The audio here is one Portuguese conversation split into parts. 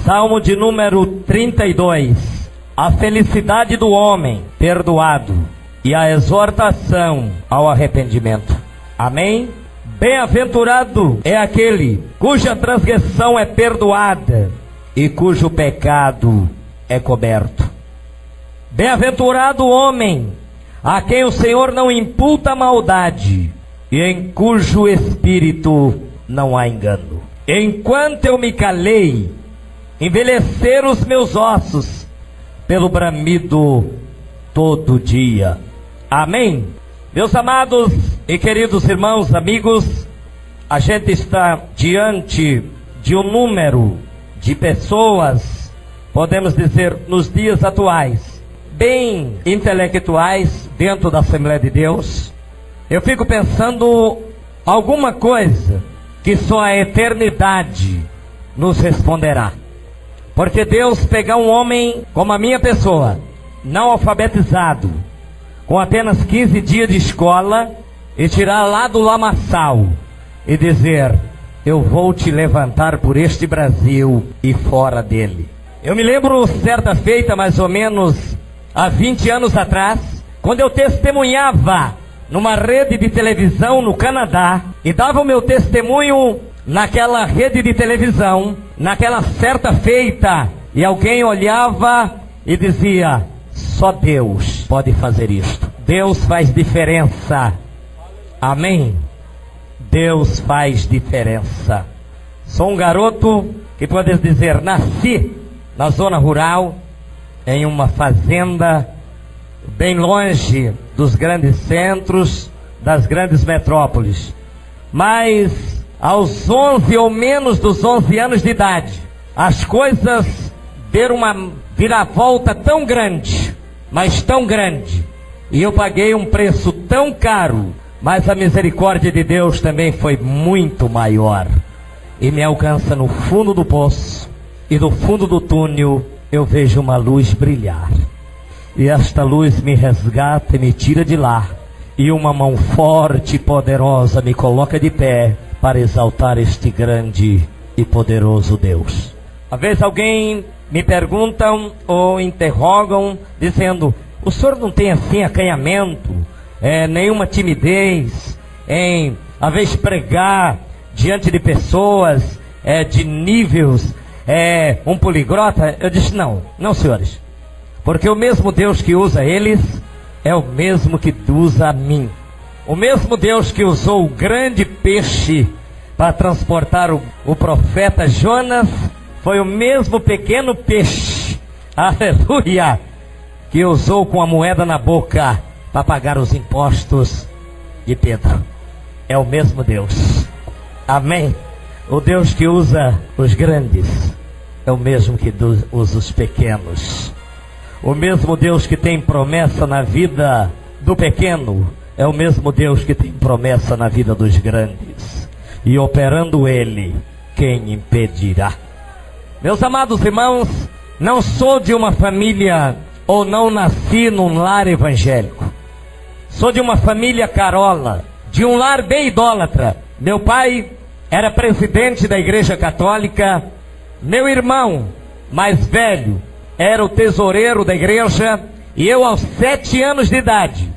Salmo de número 32. A felicidade do homem perdoado e a exortação ao arrependimento. Amém? Bem-aventurado é aquele cuja transgressão é perdoada e cujo pecado é coberto. Bem-aventurado o homem a quem o Senhor não imputa maldade e em cujo espírito não há engano. Enquanto eu me calei, envelheceram os meus ossos pelo bramido todo dia. Amém? Meus amados e queridos irmãos, amigos, a gente está diante de um número de pessoas, podemos dizer, nos dias atuais, bem intelectuais dentro da Assembleia de Deus. Eu fico pensando alguma coisa que só a eternidade nos responderá. Porque Deus pegar um homem como a minha pessoa, não alfabetizado, com apenas 15 dias de escola, e tirar lá do lamaçal e dizer: eu vou te levantar por este Brasil e fora dele. Eu me lembro certa feita, mais ou menos há 20 anos atrás, quando eu testemunhava numa rede de televisão no Canadá, e dava o meu testemunho naquela rede de televisão, naquela certa feita, e alguém olhava e dizia: só Deus pode fazer isto. Deus faz diferença. Amém? Deus faz diferença. Sou um garoto que pode dizer, nasci na zona rural, em uma fazenda, bem longe dos grandes centros, das grandes metrópoles. Mas aos 11 ou menos dos 11 anos de idade, as coisas deram uma viravolta tão grande, mas tão grande, e eu paguei um preço tão caro, mas a misericórdia de Deus também foi muito maior, e me alcança no fundo do poço, e no fundo do túnel eu vejo uma luz brilhar, e esta luz me resgata e me tira de lá, e uma mão forte e poderosa me coloca de pé para exaltar este grande e poderoso Deus. Às vezes alguém me perguntam ou interrogam dizendo: o senhor não tem assim acanhamento, nenhuma timidez em às vezes pregar diante de pessoas de níveis, um poliglota? Eu disse: não senhores, porque o mesmo Deus que usa eles é o mesmo que usa a mim. O mesmo Deus que usou o grande peixe para transportar o profeta Jonas, foi o mesmo pequeno peixe, aleluia, que usou com a moeda na boca para pagar os impostos de Pedro. É o mesmo Deus. Amém? O Deus que usa os grandes é o mesmo que usa os pequenos. O mesmo Deus que tem promessa na vida do pequeno é o mesmo Deus que tem promessa na vida dos grandes. E operando Ele, quem impedirá? Meus amados irmãos, não sou de uma família, ou não nasci num lar evangélico. Sou de uma família carola, de um lar bem idólatra. Meu pai era presidente da Igreja Católica. Meu irmão mais velho era o tesoureiro da igreja. E eu, aos 7 anos de idade,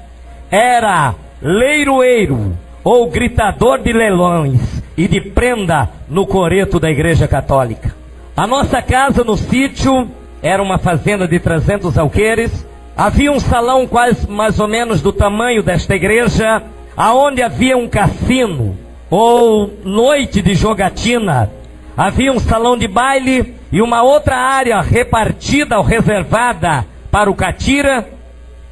era leiroeiro ou gritador de leilões e de prenda no coreto da Igreja Católica. A nossa casa no sítio era uma fazenda de 300 alqueires. Havia um salão quase mais ou menos do tamanho desta igreja, aonde havia um cassino ou noite de jogatina. Havia um salão de baile e uma outra área repartida ou reservada para o catira.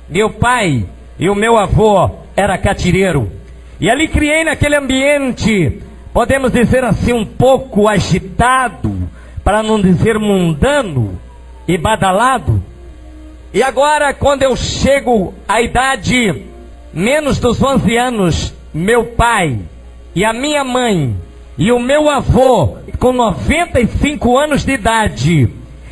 Meu pai e o meu avô era catireiro. E ali criei naquele ambiente, podemos dizer assim, um pouco agitado, para não dizer mundano e badalado. E agora, quando eu chego à idade menos dos 11 anos, meu pai e a minha mãe e o meu avô, com 95 anos de idade,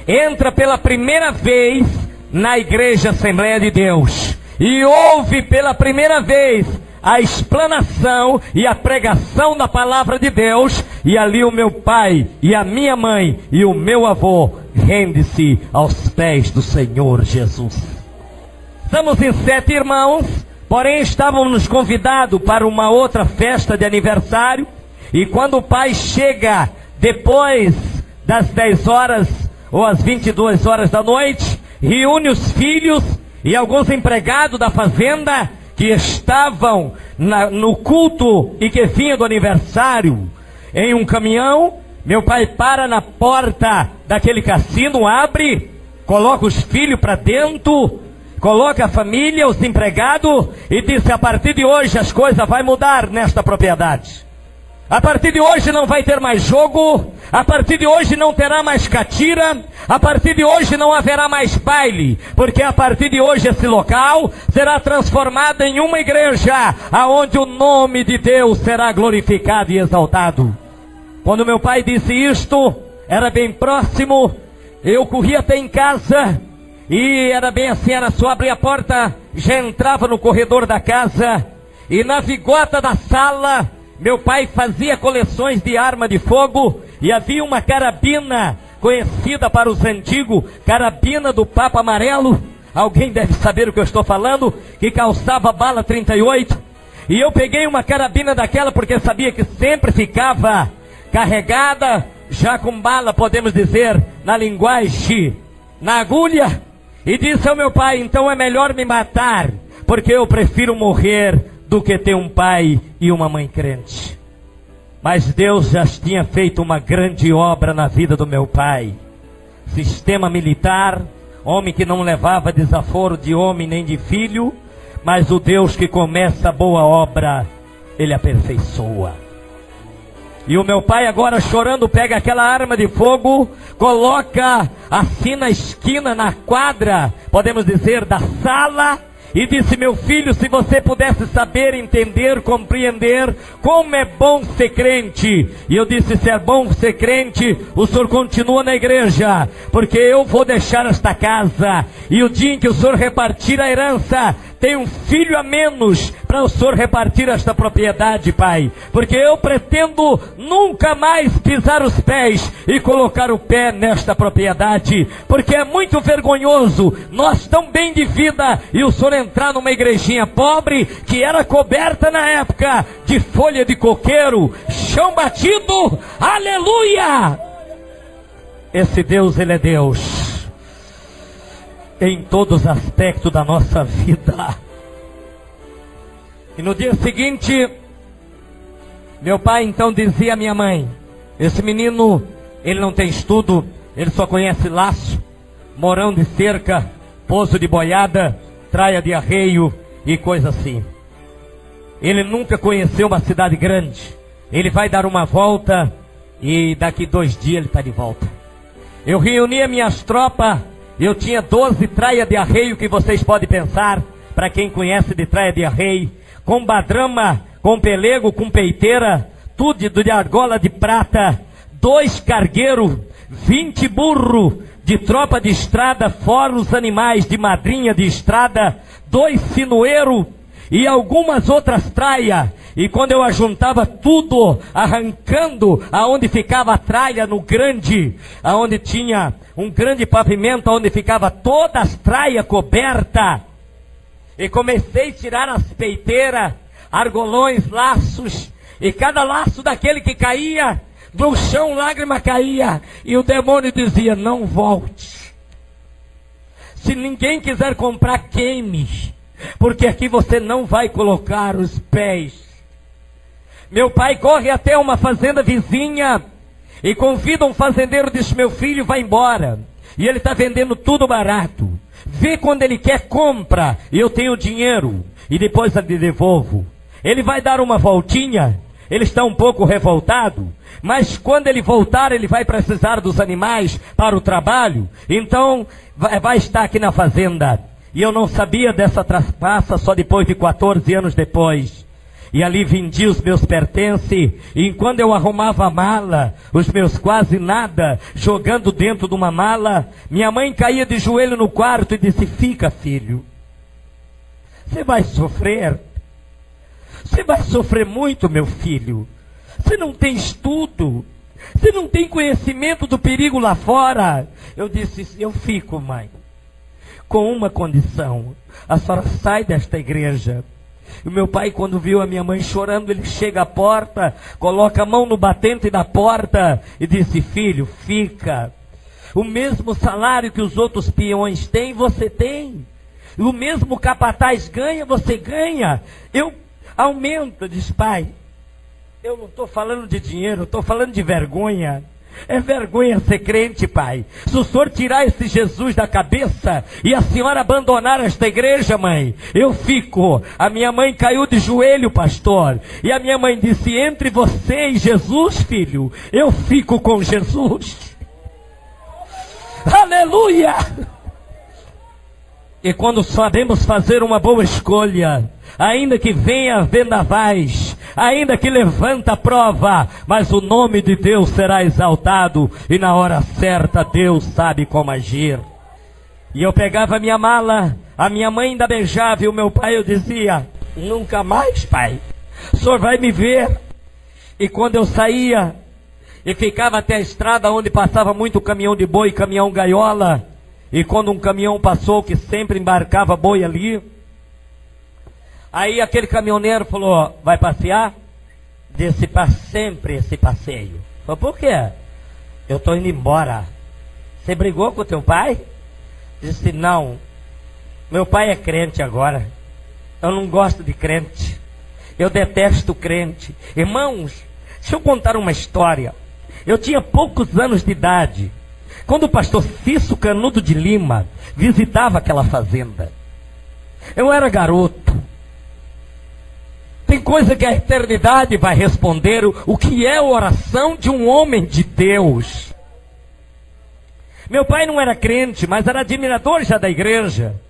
entra pela primeira vez na Igreja Assembleia de Deus e ouve pela primeira vez a explanação e a pregação da palavra de Deus, e ali o meu pai e a minha mãe e o meu avô rende-se aos pés do Senhor Jesus. Estamos em 7 irmãos, porém estávamos convidados para uma outra festa de aniversário, e quando o pai chega depois das 10 horas ou às 22 horas da noite, reúne os filhos e alguns empregados da fazenda que estavam no culto e que vinha do aniversário em um caminhão. Meu pai para na porta daquele cassino, abre, coloca os filhos para dentro, coloca a família, os empregados, e disse: a partir de hoje as coisas vão mudar nesta propriedade. A partir de hoje não vai ter mais jogo, a partir de hoje não terá mais catira, a partir de hoje não haverá mais baile, porque a partir de hoje esse local será transformado em uma igreja, aonde o nome de Deus será glorificado e exaltado. Quando meu pai disse isto, era bem próximo, eu corri até em casa, e era bem assim, era só abrir a porta, já entrava no corredor da casa, e na vigota da sala, meu pai fazia coleções de arma de fogo, e havia uma carabina conhecida para os antigos, carabina do Papa Amarelo. Alguém deve saber o que eu estou falando, que calçava bala 38. E eu peguei uma carabina daquela porque sabia que sempre ficava carregada, já com bala, podemos dizer, na linguagem, na agulha. E disse ao meu pai: então é melhor me matar, porque eu prefiro morrer do que ter um pai e uma mãe crente. Mas Deus já tinha feito uma grande obra na vida do meu pai. Sistema militar, homem que não levava desaforo de homem nem de filho, mas o Deus que começa a boa obra, Ele aperfeiçoa. E o meu pai agora chorando pega aquela arma de fogo, coloca assim na esquina, na quadra, podemos dizer, da sala, e disse: meu filho, se você pudesse saber, entender, compreender como é bom ser crente. E eu disse: se é bom ser crente, o senhor continua na igreja, porque eu vou deixar esta casa, e o dia em que o senhor repartir a herança, tem um filho a menos para o senhor repartir esta propriedade, pai, porque eu pretendo nunca mais pisar os pés e colocar o pé nesta propriedade, porque é muito vergonhoso nós tão bem de vida e o senhor entrar numa igrejinha pobre que era coberta na época de folha de coqueiro, chão batido. Aleluia! Esse Deus, Ele é Deus em todos os aspectos da nossa vida. E no dia seguinte, meu pai então dizia à minha mãe: esse menino, ele não tem estudo, ele só conhece laço, morão de cerca, poço de boiada, traia de arreio e coisa assim. Ele nunca conheceu uma cidade grande. Ele vai dar uma volta e daqui 2 dias ele está de volta. Eu reunia minhas tropas. Eu tinha 12 traias de arreio, que vocês podem pensar, para quem conhece de traia de arreio, com badrama, com pelego, com peiteira, tudo de argola de prata, 2 cargueiros, 20 burros de tropa de estrada, fora os animais de madrinha de estrada, 2 sinueiros e algumas outras traias. E quando eu ajuntava tudo, arrancando aonde ficava a traia no grande, aonde tinha um grande pavimento, onde ficava todas as traias cobertas, e comecei a tirar as peiteiras, argolões, laços, e cada laço daquele que caía, no chão lágrima caía, e o demônio dizia: não volte. Se ninguém quiser comprar, queime, porque aqui você não vai colocar os pés. Meu pai corre até uma fazenda vizinha e convida um fazendeiro, diz: meu filho vai embora, e ele está vendendo tudo barato, vê quando ele quer, compra, e eu tenho dinheiro, e depois eu lhe devolvo. Ele vai dar uma voltinha, ele está um pouco revoltado, mas quando ele voltar, ele vai precisar dos animais para o trabalho, então vai estar aqui na fazenda. E eu não sabia dessa traspassa só depois de 14 anos depois. E ali vendi os meus pertences, e enquanto eu arrumava a mala, os meus quase nada, jogando dentro de uma mala, minha mãe caía de joelho no quarto e disse: fica, filho, você vai sofrer, Você vai sofrer muito, meu filho. Você não tem estudo. Você não tem conhecimento do perigo lá fora. Eu disse, eu fico, mãe, com uma condição. A senhora sai desta igreja. E o meu pai, quando viu a minha mãe chorando, ele chega à porta, coloca a mão no batente da porta e disse, filho, fica. O mesmo salário que os outros peões têm, você tem. O mesmo capataz ganha, você ganha. Eu aumento, diz pai. Eu não estou falando de dinheiro, estou falando de vergonha. É vergonha ser crente, pai. Se o senhor tirar esse Jesus da cabeça e a senhora abandonar esta igreja, mãe, eu fico. A minha mãe caiu de joelho, pastor. E a minha mãe disse, entre você e Jesus, filho, eu fico com Jesus. Aleluia! E quando sabemos fazer uma boa escolha, ainda que venha vendavais, ainda que levanta a prova, mas o nome de Deus será exaltado, e na hora certa Deus sabe como agir. E eu pegava a minha mala, a minha mãe ainda beijava, e o meu pai, eu dizia, nunca mais, pai, o senhor vai me ver. E quando eu saía, e ficava até a estrada onde passava muito caminhão de boi, caminhão gaiola, e quando um caminhão passou, que sempre embarcava boi ali, aí aquele caminhoneiro falou, vai passear? Disse, para sempre esse passeio. Falei, por quê? Eu estou indo embora. Você brigou com o teu pai? Disse, não, meu pai é crente agora. Eu não gosto de crente. Eu detesto crente. Irmãos, deixa eu contar uma história. Eu tinha poucos anos de idade, quando o pastor Cício Canudo de Lima visitava aquela fazenda. Eu era garoto. Tem coisa que a eternidade vai responder o que é a oração de um homem de Deus. Meu pai não era crente, mas era admirador já da igreja.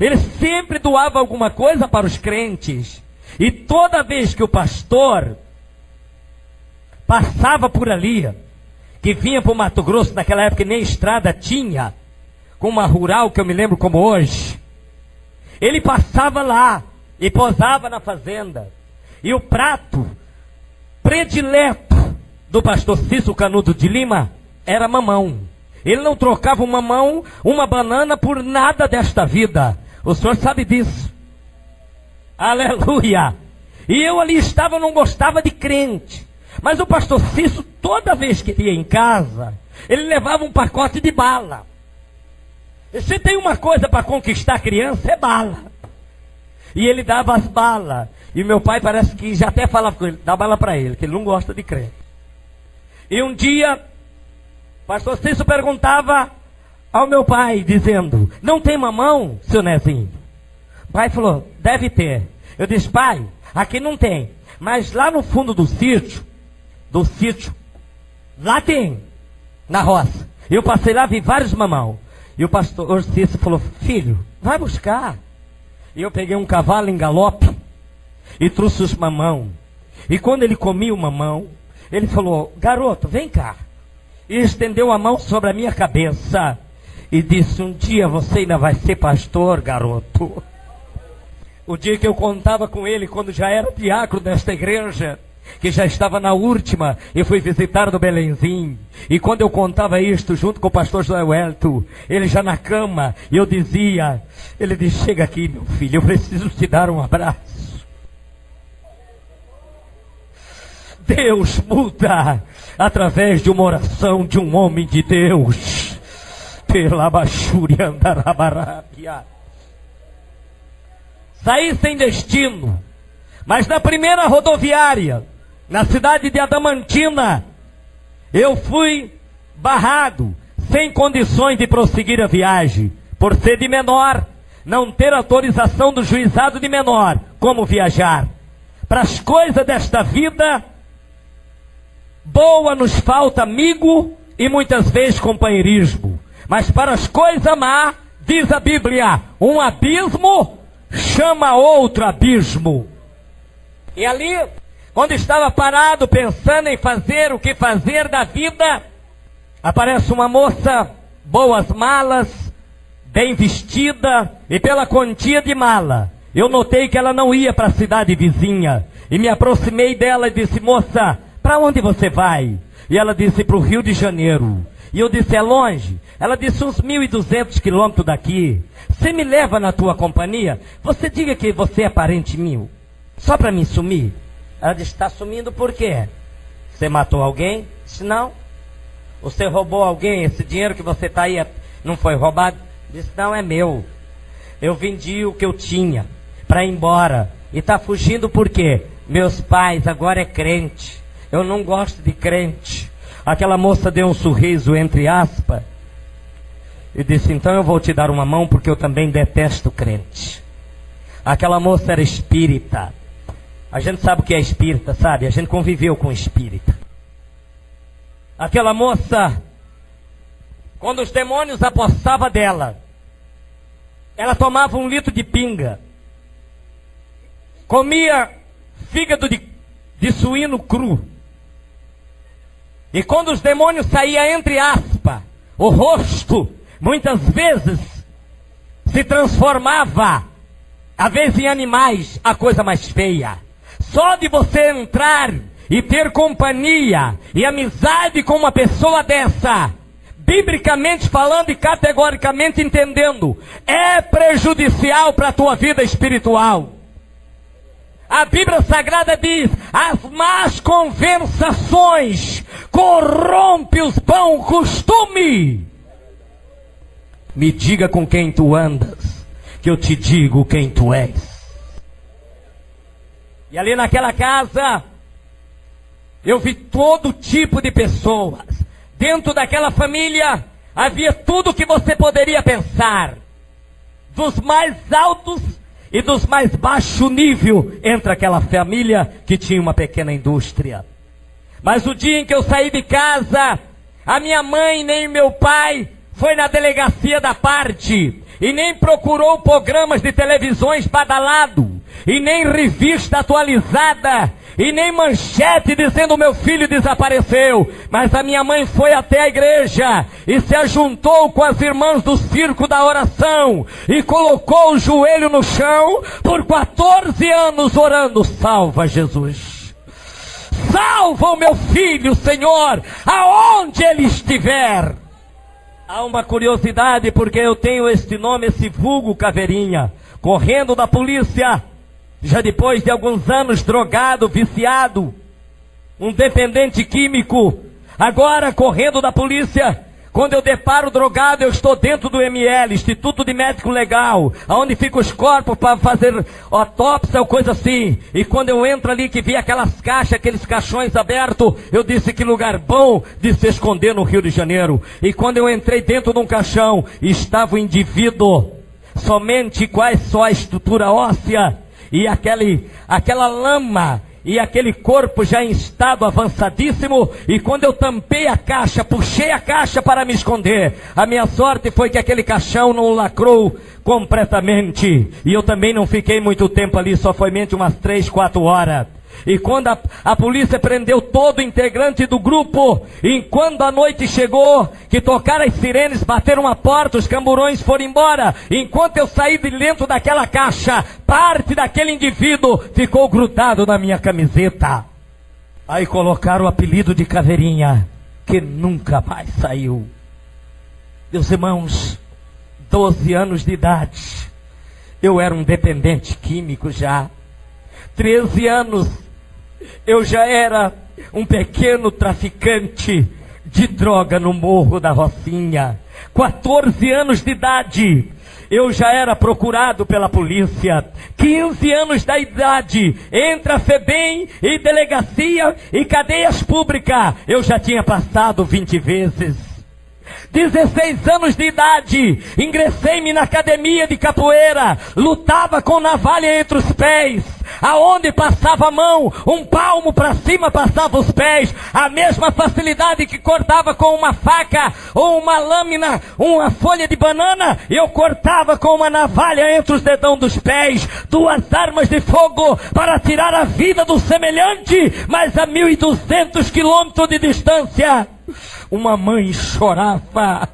Ele sempre doava alguma coisa para os crentes. E toda vez que o pastor passava por ali, que vinha para o Mato Grosso, naquela época nem estrada tinha, com uma rural que eu me lembro como hoje, ele passava lá e posava na fazenda. E o prato predileto do pastor Cício Canudo de Lima era mamão. Ele não trocava um mamão, uma banana por nada desta vida. O senhor sabe disso. Aleluia! E eu ali estava, não gostava de crente. Mas o pastor Cício, toda vez que ia em casa, ele levava um pacote de bala. E se tem uma coisa para conquistar a criança, é bala. E ele dava as balas. E meu pai parece que já até falava com ele, dá bala para ele, que ele não gosta de crente. E um dia, o pastor Cício perguntava ao meu pai, dizendo, não tem mamão, seu Nezinho? O pai falou, deve ter. Eu disse, pai, aqui não tem. Mas lá no fundo do sítio, lá tem, na roça. Eu passei lá, vi vários mamão. E o pastor Cício falou, filho, vai buscar. E eu peguei um cavalo em galope e trouxe os mamão. E quando ele comia o mamão, ele falou, garoto, vem cá. E estendeu a mão sobre a minha cabeça e disse, um dia você ainda vai ser pastor, garoto. O dia que eu contava com ele, quando já era diácono desta igreja, que já estava na última, e fui visitar no Belenzinho. E quando eu contava isto, junto com o pastor Joel Welto, ele já na cama, e eu dizia, ele disse, chega aqui meu filho, eu preciso te dar um abraço. Deus muda através de uma oração de um homem de Deus. Pela Bachúria Andarabarábia. Saí sem destino, mas na primeira rodoviária, na cidade de Adamantina, eu fui barrado, sem condições de prosseguir a viagem, por ser de menor, não ter autorização do juizado de menor, como viajar. Para as coisas desta vida, boa nos falta amigo e muitas vezes companheirismo, mas para as coisas má, diz a Bíblia, um abismo chama outro abismo. E ali, quando estava parado pensando em fazer o que fazer da vida, aparece uma moça, boas malas, bem vestida, e pela quantia de mala, Eu notei que ela não ia para a cidade vizinha. E me aproximei dela e disse: moça, para onde você vai? E ela disse: para o Rio de Janeiro. E eu disse: é longe? Ela disse: uns 1.200 quilômetros daqui. Você me leva na tua companhia? Você diga que você é parente meu, só para me sumir. Ela disse: está sumindo por quê? Você matou alguém? Disse: não. Você roubou alguém? Esse dinheiro que você está aí não foi roubado? Disse: não, é meu. Eu vendi o que eu tinha para ir embora. E está fugindo por quê? Meus pais agora é crente. Eu não gosto de crente. Aquela moça deu um sorriso entre aspas e disse: então eu vou te dar uma mão, porque eu também detesto crente. Aquela moça era espírita. A gente sabe o que é espírita, sabe? A gente conviveu com espírita. Aquela moça, quando os demônios apostavam dela, ela tomava 1 litro de pinga, comia fígado de suíno cru. E quando os demônios saíam entre aspas, o rosto, muitas vezes, se transformava, às vezes em animais, a coisa mais feia. Só de você entrar e ter companhia e amizade com uma pessoa dessa, biblicamente falando e categoricamente entendendo, é prejudicial para a tua vida espiritual. A Bíblia Sagrada diz: as más conversações corrompem os bons costumes. Me diga com quem tu andas, que eu te digo quem tu és. E ali naquela casa, eu vi todo tipo de pessoas. Dentro daquela família, havia tudo que você poderia pensar. Dos mais altos e dos mais baixo nível, entre aquela família que tinha uma pequena indústria. Mas o dia em que eu saí de casa, a minha mãe nem meu pai foi na delegacia da parte, e nem procurou programas de televisões badalado, e nem revista atualizada, e nem manchete dizendo: meu filho desapareceu. Mas a minha mãe foi até a igreja e se ajuntou com as irmãs do circo da oração e colocou o joelho no chão por 14 anos orando: salva Jesus, salva o meu filho, Senhor, aonde ele estiver. Há uma curiosidade, porque eu tenho este nome, esse vulgo Caveirinha, correndo da polícia, já depois de alguns anos drogado, viciado, um dependente químico, agora correndo da polícia. Quando eu deparo drogado, eu estou dentro do ML, Instituto de Médico Legal, onde ficam os corpos para fazer autópsia ou coisa assim. E quando eu entro ali, que vi aquelas caixas, aqueles caixões abertos, eu disse: que lugar bom de se esconder no Rio de Janeiro. E quando eu entrei dentro de um caixão, estava o indivíduo, somente só a estrutura óssea, e aquela lama, e aquele corpo já em estado avançadíssimo. E quando eu tampei a caixa, puxei a caixa para me esconder, a minha sorte foi que aquele caixão não lacrou completamente, e eu também não fiquei muito tempo ali, só foi mente umas 3, 4 horas. E quando a polícia prendeu todo integrante do grupo, e quando a noite chegou, que tocaram as sirenes, bateram a porta, os camburões foram embora, enquanto eu saí de dentro daquela caixa, parte daquele indivíduo ficou grudado na minha camiseta. Aí colocaram o apelido de Caveirinha, que nunca mais saiu. Meus irmãos, 12 anos de idade, eu era um dependente químico já. 13 anos, eu já era um pequeno traficante de droga no Morro da Rocinha. 14 anos de idade, eu já era procurado pela polícia. 15 anos da idade, entre a FEBEM e delegacia e cadeias públicas, eu já tinha passado 20 vezes. 16 anos de idade, ingressei-me na academia de capoeira, lutava com navalha entre os pés, aonde passava a mão, um palmo para cima passava os pés, a mesma facilidade que cortava com uma faca ou uma lâmina, uma folha de banana, eu cortava com uma navalha entre os dedão dos pés, 2 armas de fogo para tirar a vida do semelhante, mas a 1.200 quilômetros de distância. Uma mãe chorava,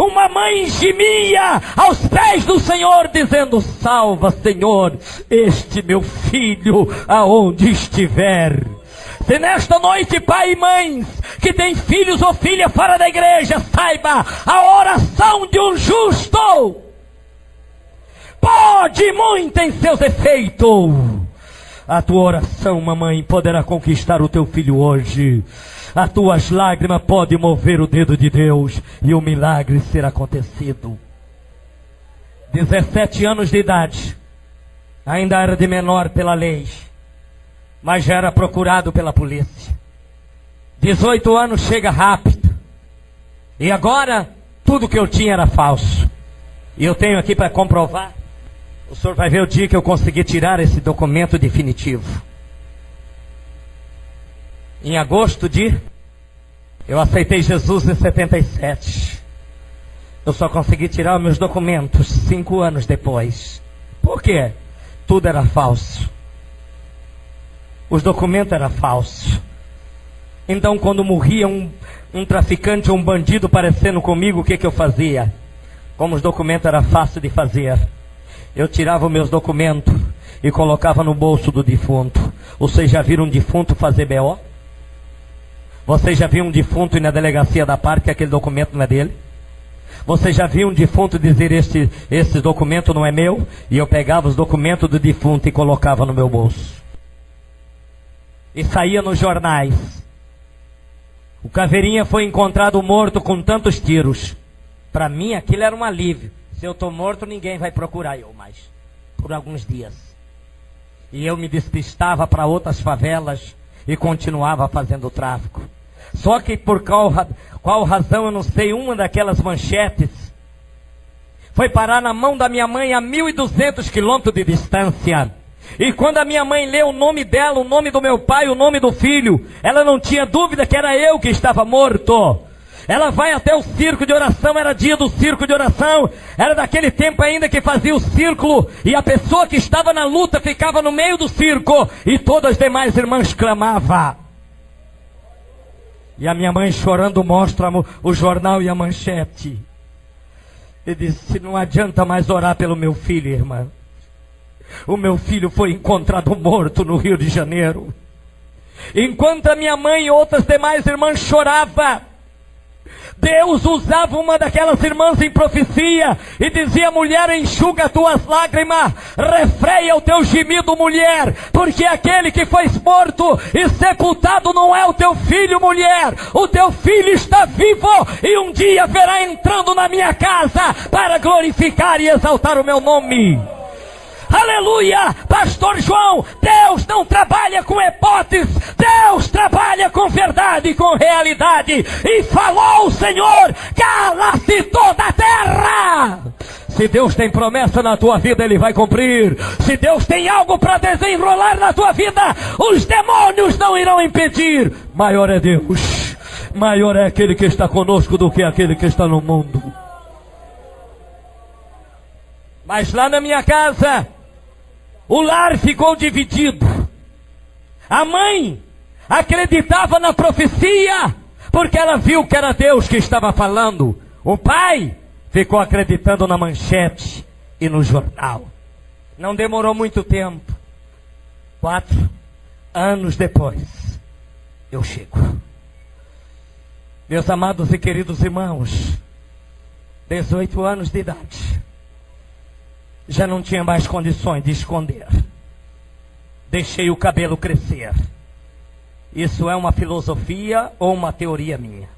uma mãe gemia aos pés do Senhor, dizendo: salva, Senhor, este meu filho aonde estiver. Se nesta noite, pai e mães que têm filhos ou filhas fora da igreja, saiba, a oração de um justo pode muito em seus efeitos. A tua oração, mamãe, poderá conquistar o teu filho hoje. As tuas lágrimas podem mover o dedo de Deus e o milagre será acontecido. 17 anos de idade, ainda era de menor pela lei, mas já era procurado pela polícia. 18 anos chega rápido. E agora, tudo que eu tinha era falso. E eu tenho aqui para comprovar. O senhor vai ver o dia que eu consegui tirar esse documento definitivo. Em agosto eu aceitei Jesus em 77. Eu só consegui tirar os meus documentos 5 anos depois. Por quê? Tudo era falso. Os documentos eram falsos. Então, quando morria um traficante ou um bandido parecendo comigo, o que eu fazia? Como os documentos eram fáceis de fazer, eu tirava os meus documentos e colocava no bolso do defunto. Vocês já viram um defunto fazer BO? Vocês já viram um defunto ir na delegacia da parte que aquele documento não é dele? Você já viu um defunto dizer: esse documento não é meu? E eu pegava os documentos do defunto e colocava no meu bolso. E saía nos jornais: o Caveirinha foi encontrado morto com tantos tiros. Para mim aquilo era um alívio. Se eu estou morto, ninguém vai procurar eu mais, por alguns dias. E eu me despistava para outras favelas e continuava fazendo tráfico. Só que por qual razão, eu não sei, uma daquelas manchetes foi parar na mão da minha mãe a 1.200 quilômetros de distância. E quando a minha mãe leu o nome dela, o nome do meu pai, o nome do filho, ela não tinha dúvida que era eu que estava morto. Ela vai até o círculo de oração, era dia do círculo de oração, era daquele tempo ainda que fazia o círculo, e a pessoa que estava na luta ficava no meio do círculo, e todas as demais irmãs clamavam. E a minha mãe chorando mostra o jornal e a manchete. E disse: não adianta mais orar pelo meu filho, irmã. O meu filho foi encontrado morto no Rio de Janeiro. Enquanto a minha mãe e outras demais irmãs choravam, Deus usava uma daquelas irmãs em profecia e dizia: mulher, enxuga as tuas lágrimas, refreia o teu gemido, mulher, porque aquele que foi morto e sepultado não é o teu filho, mulher. O teu filho está vivo e um dia verá entrando na minha casa para glorificar e exaltar o meu nome. Aleluia! Pastor João, Deus não trabalha com hipóteses, Deus trabalha com verdade e com realidade. E falou o Senhor: cala-se toda a terra! Se Deus tem promessa na tua vida, Ele vai cumprir. Se Deus tem algo para desenrolar na tua vida, os demônios não irão impedir. Maior é Deus, maior é aquele que está conosco do que aquele que está no mundo. Mas lá na minha casa, o lar ficou dividido. A mãe acreditava na profecia, porque ela viu que era Deus que estava falando. O pai ficou acreditando na manchete e no jornal. Não demorou muito tempo. 4 anos depois, eu chego. Meus amados e queridos irmãos, 18 anos de idade. Já não tinha mais condições de esconder. Deixei o cabelo crescer. Isso é uma filosofia ou uma teoria minha?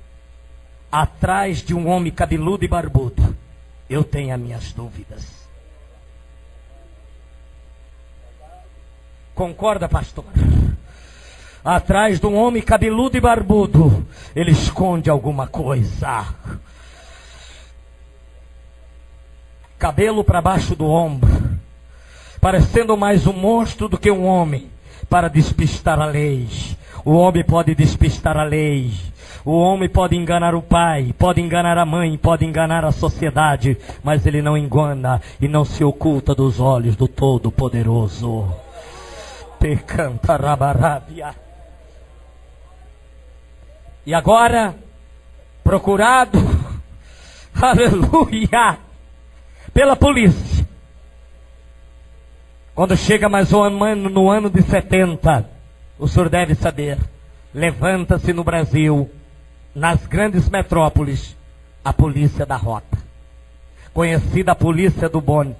Atrás de um homem cabeludo e barbudo, eu tenho as minhas dúvidas. Concorda, pastor? Atrás de um homem cabeludo e barbudo, ele esconde alguma coisa. Cabelo para baixo do ombro, parecendo mais um monstro do que um homem, para despistar a lei. O homem pode despistar a lei. O homem pode enganar o pai, pode enganar a mãe, pode enganar a sociedade, mas ele não engana e não se oculta dos olhos do Todo-Poderoso. Pecantarabarábia. E agora, procurado, aleluia, pela polícia. Quando chega mais um ano, no ano de 70, o senhor deve saber, levanta-se no Brasil, nas grandes metrópoles, a polícia da rota. Conhecida a polícia do bonde,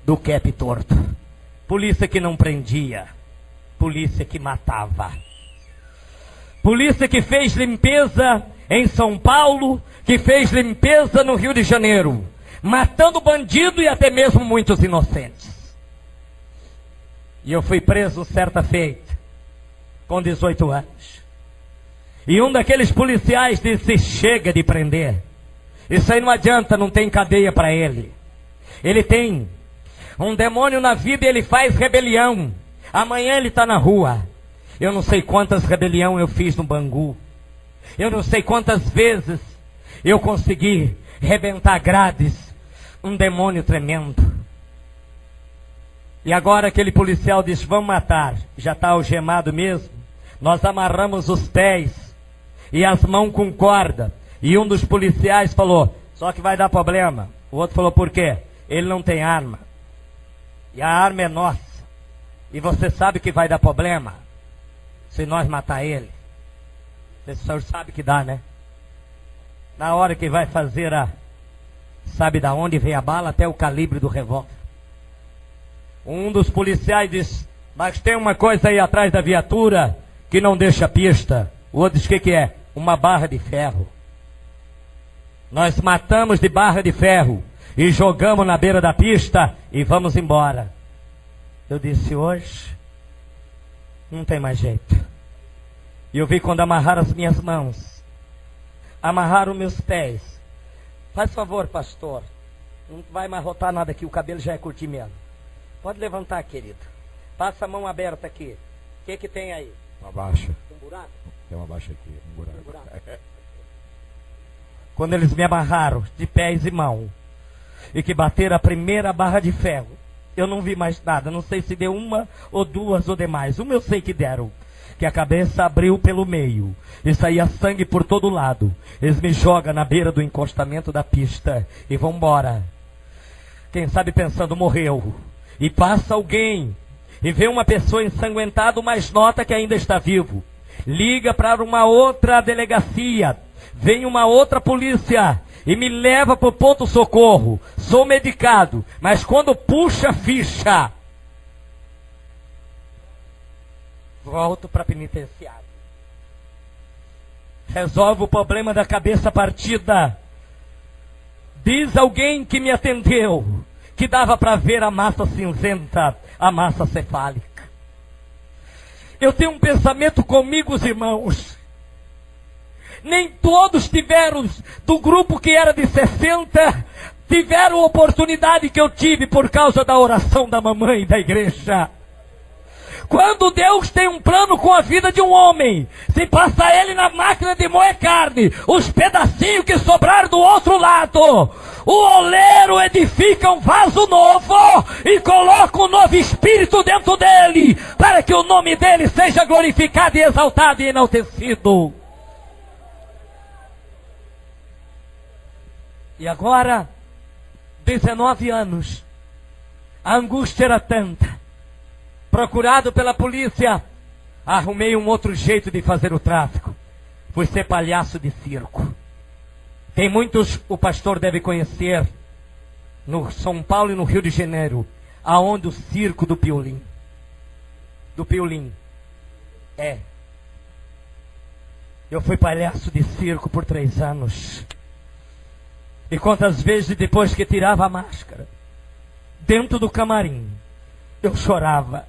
do cap torto. Polícia que não prendia, polícia que matava. Polícia que fez limpeza em São Paulo, que fez limpeza no Rio de Janeiro, matando bandido e até mesmo muitos inocentes. E eu fui preso certa feita, com 18 anos. E um daqueles policiais disse: chega de prender. Isso aí não adianta, não tem cadeia para ele. Ele tem um demônio na vida e ele faz rebelião. Amanhã ele está na rua. Eu não sei quantas rebeliões eu fiz no Bangu. Eu não sei quantas vezes eu consegui rebentar grades. Um demônio tremendo. E agora aquele policial diz: vamos matar. Já está algemado mesmo. Nós amarramos os pés e as mãos com corda. E um dos policiais falou: só que vai dar problema. O outro falou: por quê? Ele não tem arma. E a arma é nossa. E você sabe que vai dar problema se nós matar ele. O senhor sabe que dá, né? Na hora que vai fazer sabe da onde vem a bala? Até o calibre do revólver. Um dos policiais diz: mas tem uma coisa aí atrás da viatura que não deixa pista. O outro diz: o que é? Uma barra de ferro. Nós matamos de barra de ferro e jogamos na beira da pista e vamos embora. Eu disse: hoje não tem mais jeito. E eu vi quando amarraram as minhas mãos, amarraram meus pés. Faz favor, pastor, não vai mais rotar nada aqui, o cabelo já é curtinho mesmo. Pode levantar, querido. Passa a mão aberta aqui. O que tem aí? Uma baixa. Tem um buraco? Tem uma baixa aqui, um buraco. Tem um buraco. Quando eles me amarraram de pés e mão e que bateram a primeira barra de ferro, eu não vi mais nada. Não sei se deu uma ou duas ou demais. Uma eu sei que deram, que a cabeça abriu pelo meio e saía sangue por todo lado. Eles me jogam na beira do encostamento da pista e vão embora. Quem sabe pensando: morreu. E passa alguém e vê uma pessoa ensanguentada, mas nota que ainda está vivo. Liga para uma outra delegacia. Vem uma outra polícia e me leva para o ponto-socorro. Sou medicado, mas quando puxa a ficha, volto para a penitenciária. Resolve o problema da cabeça partida. Diz alguém que me atendeu que dava para ver a massa cinzenta, a massa cefálica. Eu tenho um pensamento comigo, os irmãos. Nem todos tiveram, do grupo que era de 60, tiveram a oportunidade que eu tive por causa da oração da mamãe da igreja. Quando Deus tem um plano com a vida de um homem, se passa ele na máquina de moer carne, os pedacinhos que sobraram do outro lado, o oleiro edifica um vaso novo e coloca um novo espírito dentro dele, para que o nome dele seja glorificado e exaltado e enaltecido. E agora, 19 anos, a angústia era tanta. Procurado pela polícia, arrumei um outro jeito de fazer o tráfico. Fui ser palhaço de circo. Tem muitos, o pastor deve conhecer, no São Paulo e no Rio de Janeiro, aonde o circo do Piolim. Do Piolim. É. Eu fui palhaço de circo por 3 anos. E quantas vezes depois que tirava a máscara, dentro do camarim, eu chorava.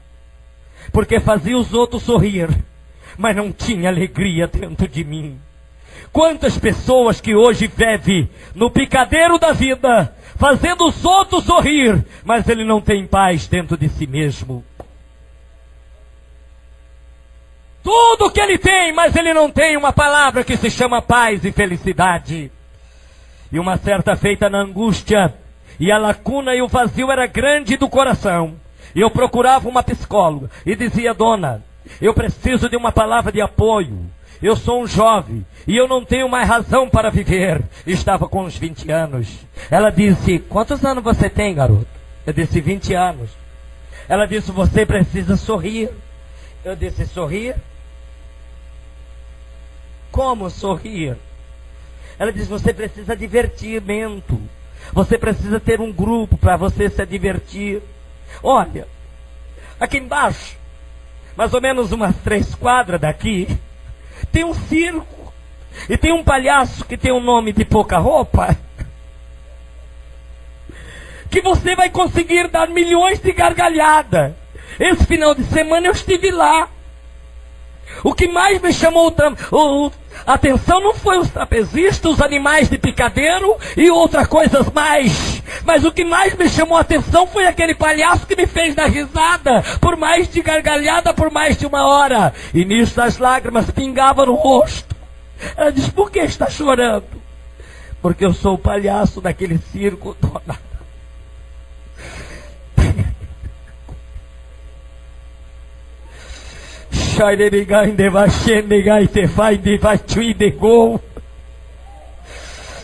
Porque fazia os outros sorrir, mas não tinha alegria dentro de mim. Quantas pessoas que hoje vivem no picadeiro da vida, fazendo os outros sorrir, mas ele não tem paz dentro de si mesmo. Tudo que ele tem, mas ele não tem uma palavra que se chama paz e felicidade. E uma certa feita na angústia, e a lacuna e o vazio era grande do coração. E eu procurava uma psicóloga e dizia: dona, eu preciso de uma palavra de apoio. Eu sou um jovem e eu não tenho mais razão para viver. Estava com uns 20 anos. Ela disse, quantos anos você tem, garoto? Eu disse, 20 anos. Ela disse, você precisa sorrir. Eu disse, sorrir? Como sorrir? Ela disse, você precisa divertimento. Você precisa ter um grupo para você se divertir. Olha, aqui embaixo, mais ou menos umas 3 quadras daqui, tem um circo. E tem um palhaço que tem um nome de pouca roupa, que você vai conseguir dar milhões de gargalhadas. Esse final de semana eu estive lá. O que mais me chamou a atenção não foi os trapezistas, os animais de picadeiro e outras coisas mais. Mas o que mais me chamou a atenção foi aquele palhaço que me fez dar risada, por mais de gargalhada, por mais de 1 hora. E nisso as lágrimas pingavam no rosto. Ela disse, por que está chorando? Porque eu sou o palhaço daquele circo, dona.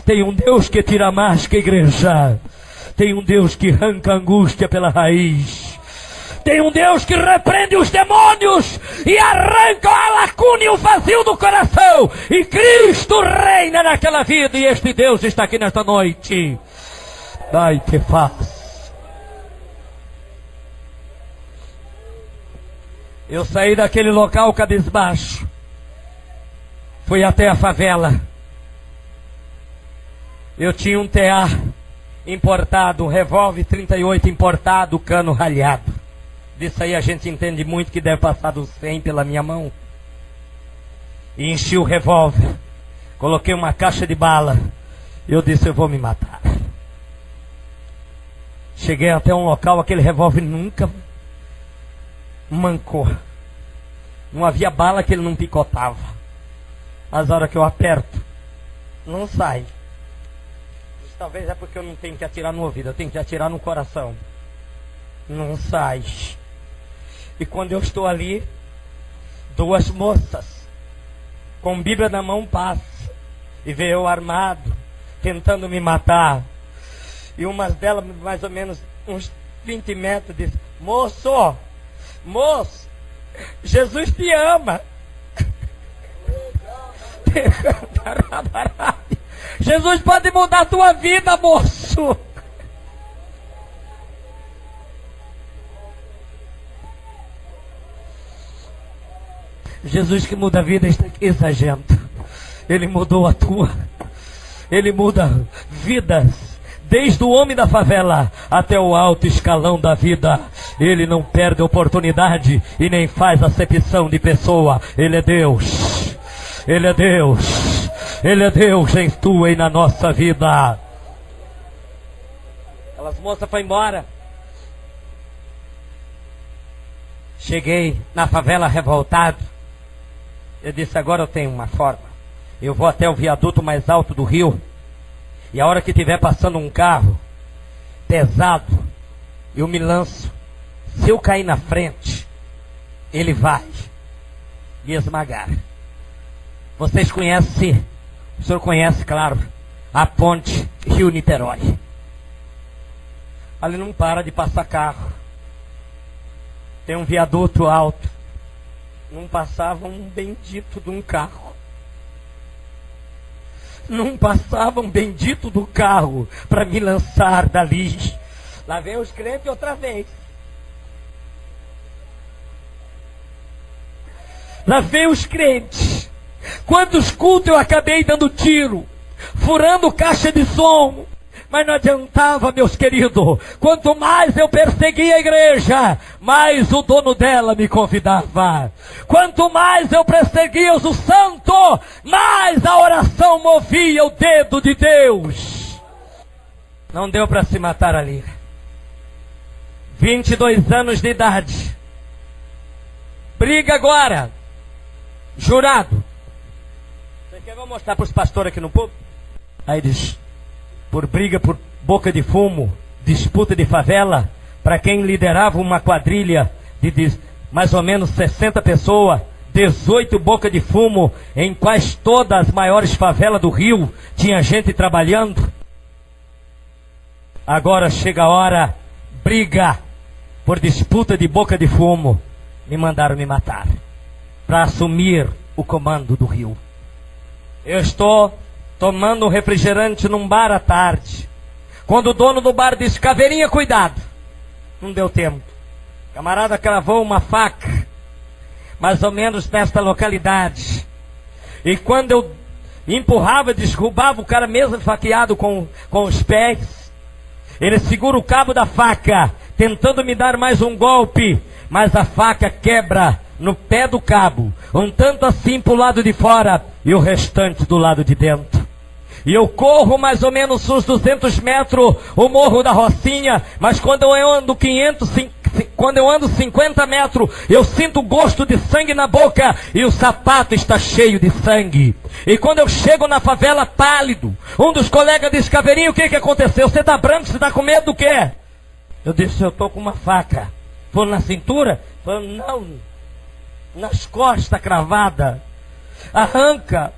Tem um Deus que tira a máscara, igreja. Tem um Deus que arranca a angústia pela raiz. Tem um Deus que repreende os demônios e arranca a lacuna e o vazio do coração. E Cristo reina naquela vida. E este Deus está aqui nesta noite. Dai-te paz. Eu saí daquele local cabisbaixo. Fui até a favela. Eu tinha um TA importado, um revólver 38 importado, cano ralhado. Disso aí a gente entende muito que deve passar dos 100 pela minha mão. E enchi o revólver. Coloquei uma caixa de bala. Eu disse, eu vou me matar. Cheguei até um local, aquele revólver nunca mancou. Não havia bala que ele não picotava. Mas a hora que eu aperto, não sai. Talvez é porque eu não tenho que atirar no ouvido, eu tenho que atirar no coração. Não sai. E quando eu estou ali, 2 moças com Bíblia na mão passam e vê eu armado, tentando me matar. E uma delas, mais ou menos uns 20 metros, diz, moço, Jesus te ama. Jesus pode mudar a tua vida, moço. Jesus que muda a vida está aqui, sargento. Ele mudou a tua. Ele muda vidas. Desde o homem da favela até o alto escalão da vida. Ele não perde oportunidade e nem faz acepção de pessoa. Ele é Deus. Ele é Deus. Ele é Deus em tua e na nossa vida. Aquelas moças foram embora. Cheguei na favela revoltado. Eu disse, agora eu tenho uma forma. Eu vou até o viaduto mais alto do rio. E a hora que estiver passando um carro pesado, eu me lanço. Se eu cair na frente, ele vai me esmagar. Vocês conhecem, o senhor conhece, claro, a ponte Rio-Niterói. Ali não para de passar carro. Tem um viaduto alto. Não passava um bendito de um carro. Não passava um bendito do carro para me lançar dali. Lá vem os crentes outra vez. Lá vem os crentes. Quantos cultos eu acabei dando tiro, furando caixa de som. Mas não adiantava, meus queridos. Quanto mais eu perseguia a igreja, mais o dono dela me convidava. Quanto mais eu perseguia o santo, mais a oração movia o dedo de Deus. Não deu para se matar ali. 22 anos de idade. Briga agora. Jurado. Você quer? Vou mostrar para os pastores aqui no povo. Aí diz, por briga, por boca de fumo, disputa de favela, para quem liderava uma quadrilha de mais ou menos 60 pessoas, 18 bocas de fumo, em quais todas as maiores favelas do Rio tinha gente trabalhando. Agora chega a hora, briga por disputa de boca de fumo. Me mandaram me matar para assumir o comando do Rio. Eu estou tomando um refrigerante num bar à tarde, quando o dono do bar disse: Caveirinha, cuidado. Não deu tempo. O camarada cravou uma faca, mais ou menos nesta localidade. E quando eu empurrava, derrubava o cara mesmo enfaqueado com os pés, ele segura o cabo da faca, tentando me dar mais um golpe, mas a faca quebra no pé do cabo, um tanto assim para o lado de fora e o restante do lado de dentro. E eu corro mais ou menos uns 200 metros o Morro da Rocinha, mas quando eu ando 50 metros, eu sinto o gosto de sangue na boca e o sapato está cheio de sangue. E quando eu chego na favela pálido, um dos colegas diz: Caveirinho, o que aconteceu? Você está branco, você está com medo do quê? Eu disse: eu estou com uma faca. Foi na cintura? Falou: não, nas costas cravada. Arranca.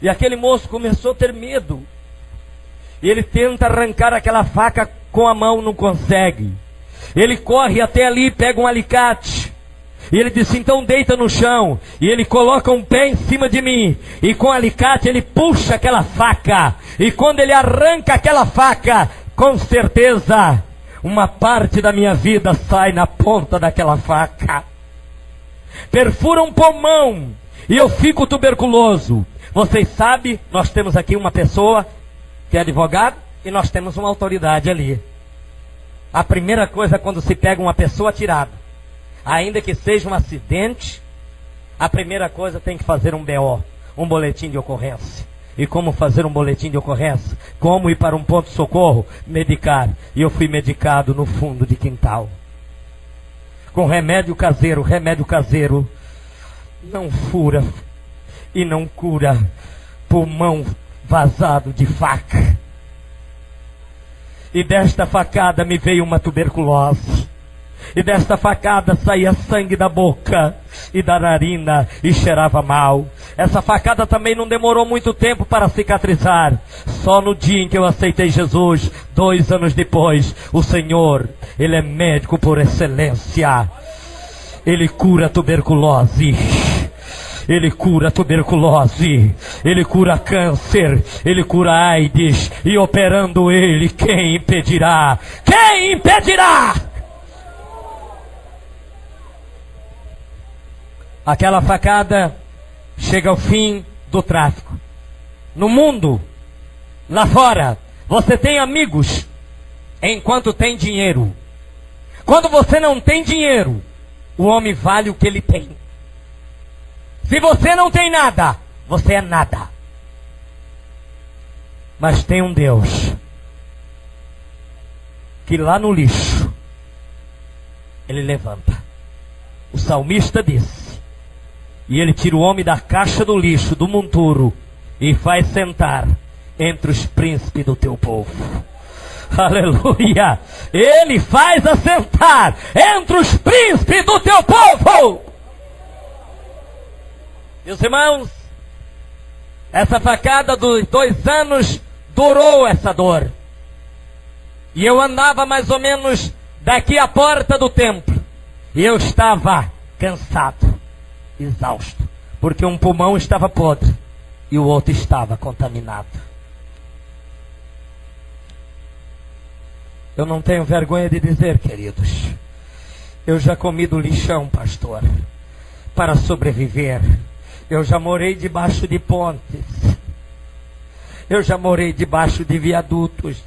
E aquele moço começou a ter medo. E ele tenta arrancar aquela faca com a mão, não consegue. Ele corre até ali, pega um alicate. E ele disse: então deita no chão. E ele coloca um pé em cima de mim. E com o alicate ele puxa aquela faca. E quando ele arranca aquela faca, com certeza uma parte da minha vida sai na ponta daquela faca. Perfura um pulmão. E eu fico tuberculoso. Vocês sabem, nós temos aqui uma pessoa que é advogado e nós temos uma autoridade ali. A primeira coisa quando se pega uma pessoa atirada, ainda que seja um acidente, a primeira coisa tem que fazer um BO, um boletim de ocorrência. E como fazer um boletim de ocorrência? Como ir para um ponto de socorro? Medicar. E eu fui medicado no fundo de quintal. Com remédio caseiro. Remédio caseiro não fura e não cura pulmão vazado de faca. E desta facada me veio uma tuberculose. E desta facada saía sangue da boca e da narina e cheirava mal. Essa facada também não demorou muito tempo para cicatrizar. Só no dia em que eu aceitei Jesus, 2 anos depois, o Senhor, Ele é médico por excelência. Ele cura tuberculose. Ele cura tuberculose, Ele cura câncer, Ele cura AIDS, e operando Ele, quem impedirá? Quem impedirá? Aquela facada chega ao fim do tráfico. No mundo, lá fora, você tem amigos enquanto tem dinheiro. Quando você não tem dinheiro, o homem vale o que ele tem. Se você não tem nada, você é nada. Mas tem um Deus que lá no lixo Ele levanta. O salmista disse: e Ele tira o homem da caixa do lixo, do monturo, e faz sentar entre os príncipes do teu povo. Aleluia! Ele faz assentar entre os príncipes do teu povo. Meus irmãos, essa facada dos 2 anos durou essa dor. E eu andava mais ou menos daqui à porta do templo. E eu estava cansado, exausto, porque um pulmão estava podre e o outro estava contaminado. Eu não tenho vergonha de dizer, queridos, eu já comi do lixão, pastor, para sobreviver. Eu já morei debaixo de pontes. Eu já morei debaixo de viadutos.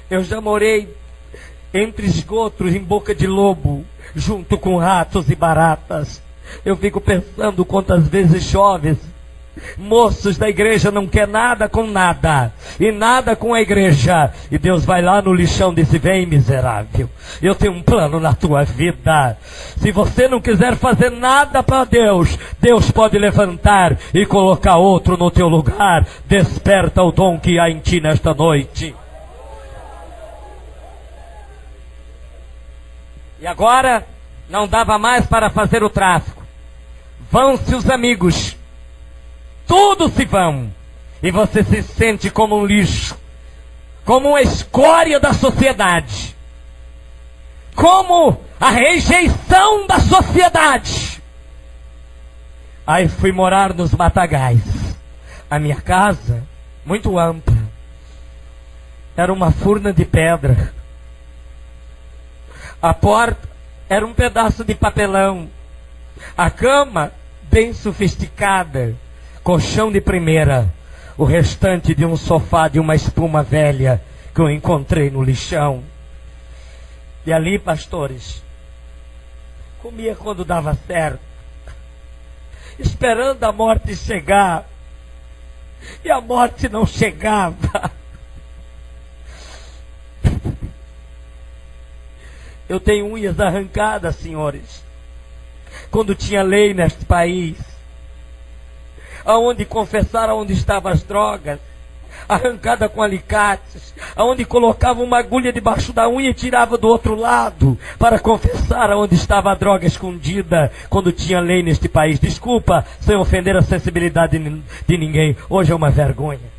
Eu já morei entre esgotos, em boca de lobo, junto com ratos e baratas. Eu fico pensando quantas vezes jovens, moços da igreja não quer nada com nada, e nada com a igreja, e Deus vai lá no lixão e diz: vem, miserável, eu tenho um plano na tua vida. Se você não quiser fazer nada para Deus, Deus pode levantar e colocar outro no teu lugar. Desperta o dom que há em ti nesta noite. E agora não dava mais para fazer o tráfico. vão-se os amigos, tudo se vão, e você se sente como um lixo, como uma escória da sociedade, como a rejeição da sociedade. Aí fui morar nos Matagais. A minha casa, muito ampla, era uma furna de pedra. A porta era um pedaço de papelão. A cama, bem sofisticada, colchão de primeira. O restante de um sofá de uma espuma velha que eu encontrei no lixão. E ali, pastores, comia quando dava certo, esperando a morte chegar. E a morte não chegava. Eu tenho unhas arrancadas, senhores. Quando tinha lei neste país, aonde confessaram onde estavam as drogas, arrancada com alicates, aonde colocava uma agulha debaixo da unha e tirava do outro lado, para confessar aonde estava a droga escondida, quando tinha lei neste país. Desculpa, sem ofender a sensibilidade de ninguém, hoje é uma vergonha.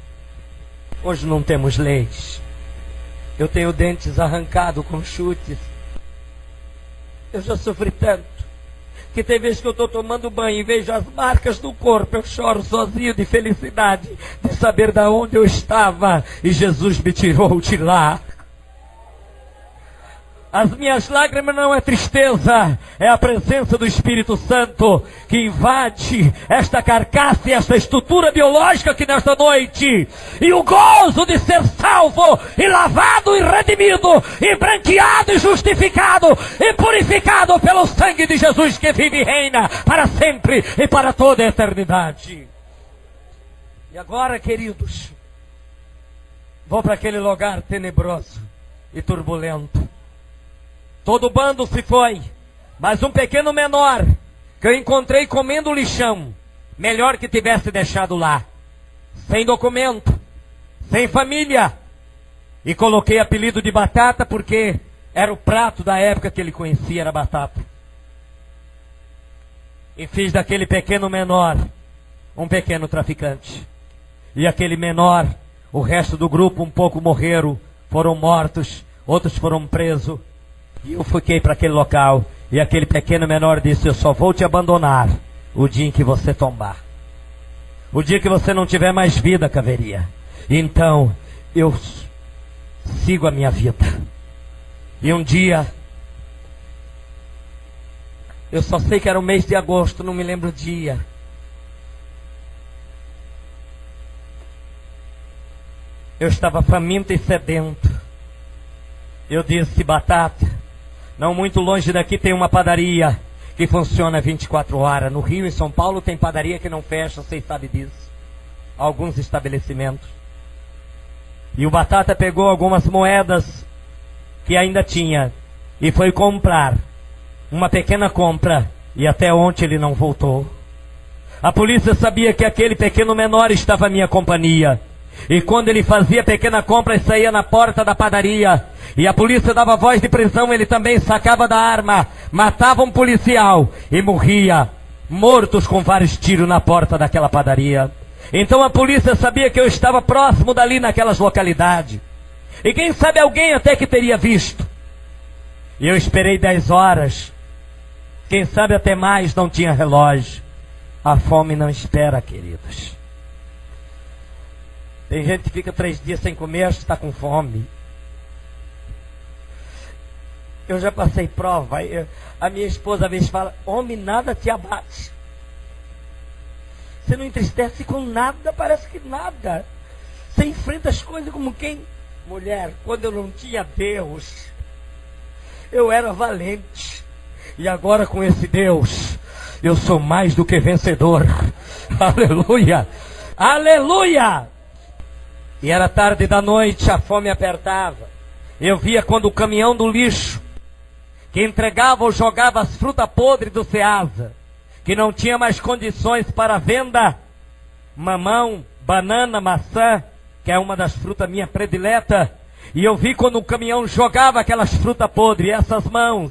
Hoje não temos leis. Eu tenho dentes arrancados com chutes. Eu já sofri tanto, que tem vezes que eu estou tomando banho e vejo as marcas do corpo, eu choro sozinho de felicidade, de saber de onde eu estava e Jesus me tirou de lá. As minhas lágrimas não é tristeza, é a presença do Espírito Santo que invade esta carcaça e esta estrutura biológica aqui nesta noite. E o gozo de ser salvo e lavado e redimido e branqueado e justificado e purificado pelo sangue de Jesus que vive e reina para sempre e para toda a eternidade. E agora, queridos, vou para aquele lugar tenebroso e turbulento. Todo o bando se foi, mas um pequeno menor que eu encontrei comendo lixão, melhor que tivesse deixado lá, sem documento, sem família, e coloquei apelido de Batata porque era o prato da época que ele conhecia, era batata. E fiz daquele pequeno menor um pequeno traficante. E aquele menor, o resto do grupo um pouco morreram, foram mortos, outros foram presos. E eu fiquei para aquele local, e aquele pequeno menor disse: eu só vou te abandonar o dia em que você tombar. O dia que você não tiver mais vida, Caveria. Então, eu sigo a minha vida. E um dia, eu só sei que era o mês de agosto, não me lembro o dia. Eu estava faminto e sedento. Eu disse: Batata, não muito longe daqui tem uma padaria que funciona 24 horas. No Rio e São Paulo tem padaria que não fecha, vocês sabem disso. Alguns estabelecimentos. E o Batata pegou algumas moedas que ainda tinha e foi comprar uma pequena compra. E até ontem ele não voltou. A polícia sabia que aquele pequeno menor estava à minha companhia. E quando ele fazia pequena compra e saía na porta da padaria, e a polícia dava voz de prisão, ele também sacava da arma, matava um policial e morria, mortos com vários tiros na porta daquela padaria. Então a polícia sabia que eu estava próximo dali naquelas localidades. E quem sabe alguém até que teria visto. E eu esperei 10 horas. Quem sabe até mais, não tinha relógio. A fome não espera, queridos. Tem gente que fica 3 dias sem comer, está com fome. Eu já passei prova. A minha esposa às vezes fala: homem, nada te abate. Você não entristece com nada, parece que nada. Você enfrenta as coisas como quem... Mulher, quando eu não tinha Deus, eu era valente. E agora com esse Deus, eu sou mais do que vencedor. Aleluia! Aleluia! E era tarde da noite, a fome apertava. Eu via quando o caminhão do lixo, que entregava ou jogava as frutas podres do Ceasa, que não tinha mais condições para venda, mamão, banana, maçã, que é uma das frutas minha predileta. E eu vi quando o caminhão jogava aquelas frutas podres, essas mãos,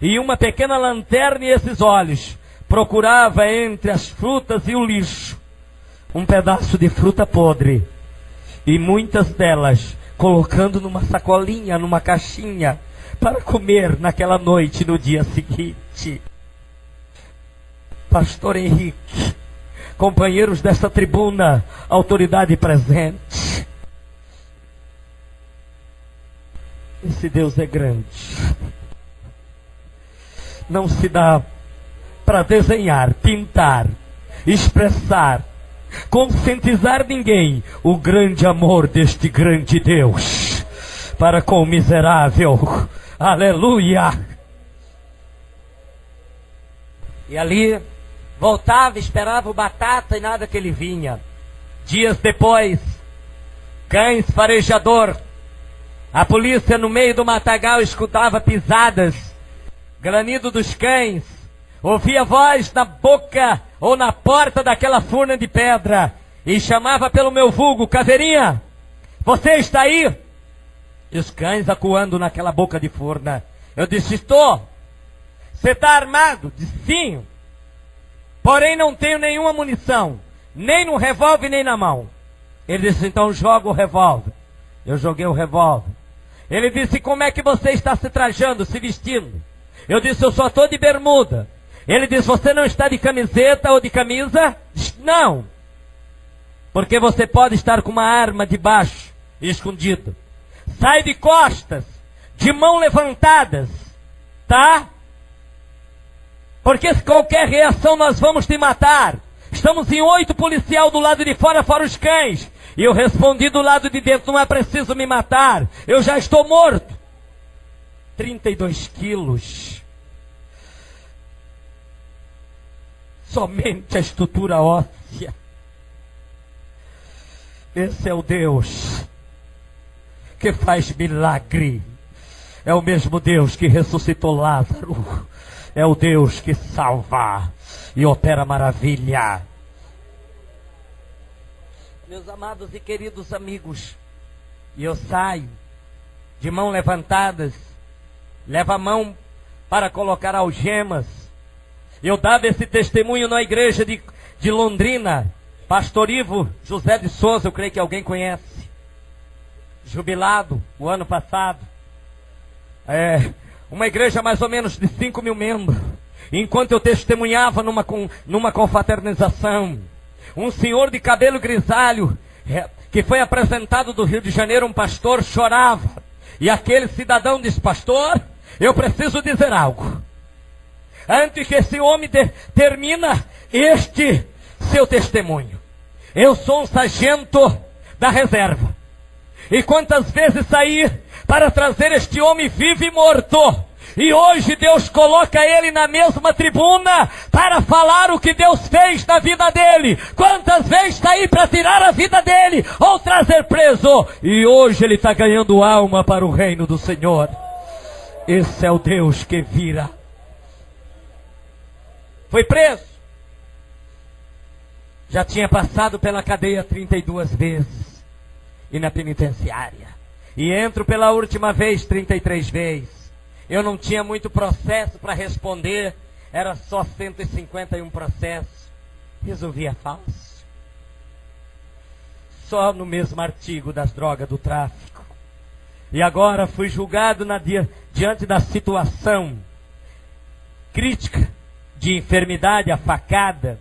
e uma pequena lanterna e esses olhos, procurava entre as frutas e o lixo um pedaço de fruta podre, e muitas delas colocando numa sacolinha, numa caixinha, para comer naquela noite, no dia seguinte. Pastor Henrique, companheiros desta tribuna, autoridade presente, esse Deus é grande. Não se dá para desenhar, pintar, expressar, conscientizar ninguém o grande amor deste grande Deus para com o miserável. Aleluia! E ali voltava, esperava o batata e nada que ele vinha. Dias depois, cães farejador. A polícia no meio do matagal escutava pisadas, granido dos cães, ouvia voz na boca ou na porta daquela furna de pedra e chamava pelo meu vulgo: Caveirinha, você está aí? E os cães acuando naquela boca de furna. Eu disse: estou. Você está armado? Disse: sim. Porém não tenho nenhuma munição, nem no revólver nem na mão. Ele disse: então joga o revólver. Eu joguei o revólver. Ele disse: como é que você está se trajando, se vestindo? Eu disse: eu só estou de bermuda. Ele disse: você não está de camiseta ou de camisa? Disse: não. Porque você pode estar com uma arma debaixo, escondido. Sai de costas, de mão levantadas, tá? Porque se qualquer reação nós vamos te matar. Estamos em 8 policial do lado de fora, fora os cães. E eu respondi do lado de dentro: não é preciso me matar, eu já estou morto. 32 quilos. Somente a estrutura óssea. Esse é o Deus que faz milagre. É o mesmo Deus que ressuscitou Lázaro. É o Deus que salva e opera maravilha. Meus amados e queridos amigos, e eu saio de mão levantadas, levo a mão para colocar algemas. Eu dava esse testemunho na igreja de Londrina. Pastor Ivo José de Souza, eu creio que alguém conhece, jubilado o ano passado. Uma igreja mais ou menos de 5.000 membros. Enquanto eu testemunhava numa confraternização, um senhor de cabelo grisalho, que foi apresentado do Rio de Janeiro, um pastor, chorava. E aquele cidadão disse: pastor, eu preciso dizer algo. Antes que esse homem termina este seu testemunho. Eu sou um sargento da reserva. E quantas vezes saí para trazer este homem vivo e morto. E hoje Deus coloca ele na mesma tribuna para falar o que Deus fez na vida dele. Quantas vezes saí para tirar a vida dele ou trazer preso. E hoje ele está ganhando alma para o reino do Senhor. Esse é o Deus que vira. Foi preso. Já tinha passado pela cadeia 32 vezes. E na penitenciária. E entro pela última vez 33 vezes. Eu não tinha muito processo para responder. Era só 151 processos. Resolvia fácil. Só no mesmo artigo das drogas do tráfico. E agora fui julgado diante da situação crítica de enfermidade, a facada.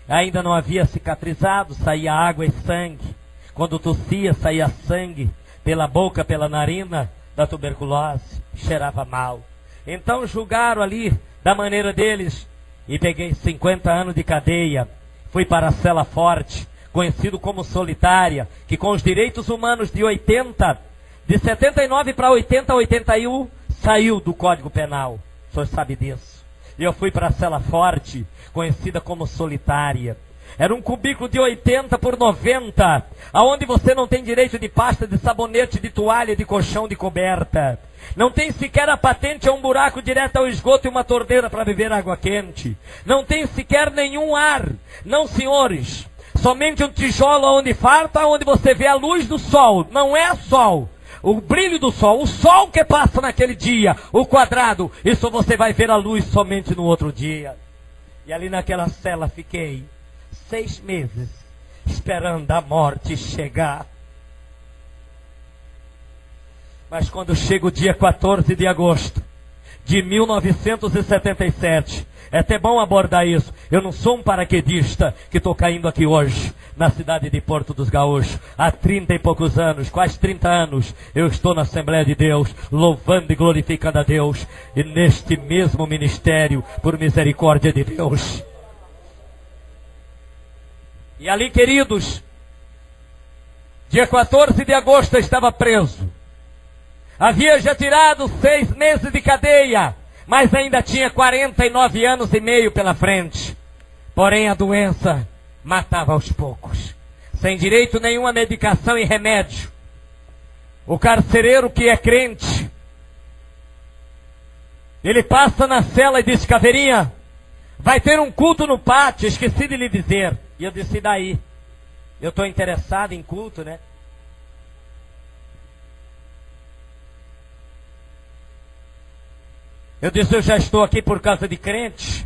Ainda não havia cicatrizado, saía água e sangue. Quando tossia, saía sangue pela boca, pela narina, da tuberculose. Cheirava mal. Então julgaram ali, da maneira deles, e peguei 50 anos de cadeia. Fui para a cela forte, conhecido como solitária, que com os direitos humanos de 79 para 80, 81, saiu do Código Penal. O senhor sabe disso. E eu fui para a cela forte, conhecida como solitária. Era um cubículo de 80 por 90, aonde você não tem direito de pasta, de sabonete, de toalha, de colchão, de coberta. Não tem sequer a patente a um buraco direto ao esgoto e uma torneira para beber água quente. Não tem sequer nenhum ar. Não, senhores. Somente um tijolo onde farta, onde você vê a luz do sol. Não é sol. O brilho do sol. O sol que passa naquele dia. O quadrado. Isso você vai ver a luz somente no outro dia. E ali naquela cela fiquei 6 meses esperando a morte chegar. Mas quando chega o dia 14 de agosto de 1977, é até bom abordar isso. Eu não sou um paraquedista que estou caindo aqui hoje, na cidade de Porto dos Gaúchos. Há 30 e poucos anos, quase 30 anos, eu estou na Assembleia de Deus, louvando e glorificando a Deus. E neste mesmo ministério, por misericórdia de Deus. E ali, queridos, dia 14 de agosto eu estava preso. Havia já tirado 6 meses de cadeia, mas ainda tinha 49 anos e meio pela frente. Porém a doença matava aos poucos, sem direito nenhum a medicação e remédio. O carcereiro que é crente, ele passa na cela e diz: Caveirinha, vai ter um culto no pátio, esqueci de lhe dizer. E eu disse: daí? Eu estou interessado em culto, né? Eu disse: eu já estou aqui por causa de crente.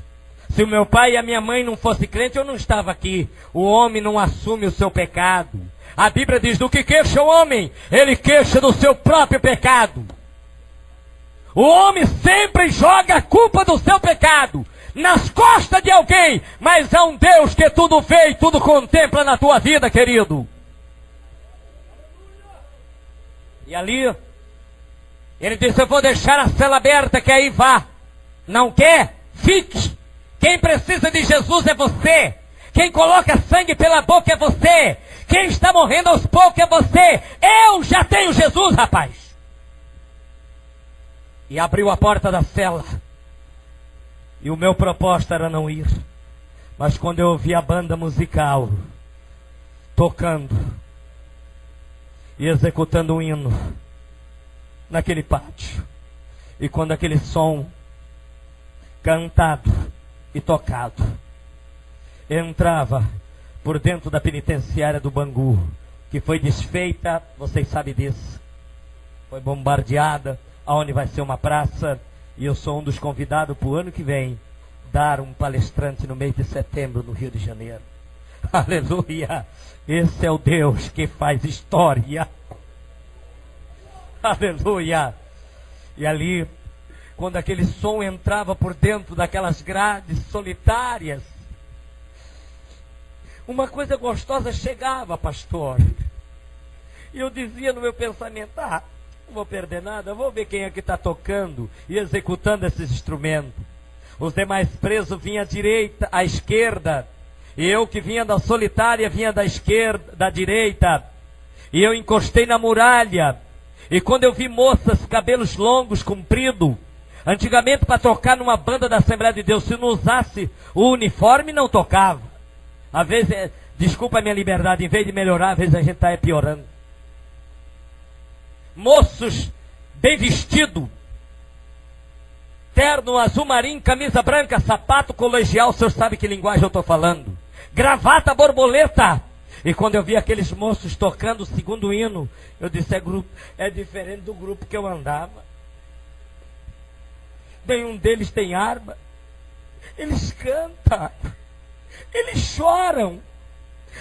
Se o meu pai e a minha mãe não fossem crentes, eu não estava aqui. O homem não assume o seu pecado. A Bíblia diz: do que queixa o homem? Ele queixa do seu próprio pecado. O homem sempre joga a culpa do seu pecado nas costas de alguém, mas há um Deus que tudo vê e tudo contempla na tua vida, querido. E ali, ele disse: eu vou deixar a cela aberta, que aí vá. Não quer? Fique. Quem precisa de Jesus é você. Quem coloca sangue pela boca é você. Quem está morrendo aos poucos é você. Eu já tenho Jesus, rapaz. E abriu a porta da cela. E o meu propósito era não ir. Mas quando eu ouvi a banda musical tocando e executando um hino naquele pátio, e quando aquele som cantado e tocado entrava por dentro da penitenciária do Bangu, que foi desfeita, vocês sabem disso, foi bombardeada, aonde vai ser uma praça, e eu sou um dos convidados para o ano que vem dar um palestrante no mês de setembro no Rio de Janeiro. Aleluia! Esse é o Deus que faz história. Aleluia! E ali, quando aquele som entrava por dentro daquelas grades solitárias, uma coisa gostosa chegava, pastor. E eu dizia no meu pensamento: não vou perder nada, vou ver quem é que está tocando e executando esses instrumentos. Os demais presos vinham à direita, à esquerda, e eu que vinha da solitária vinha da esquerda, da direita. E eu encostei na muralha. E quando eu vi moças, cabelos longos, compridos, antigamente para tocar numa banda da Assembleia de Deus, se não usasse o uniforme, não tocava. Às vezes, desculpa a minha liberdade, em vez de melhorar, às vezes a gente está piorando. Moços bem vestidos, terno azul marinho, camisa branca, sapato colegial, o senhor sabe que linguagem eu estou falando. Gravata borboleta. E quando eu vi aqueles moços tocando o segundo hino, eu disse: é diferente do grupo que eu andava. Nenhum deles tem arma. Eles cantam. Eles choram.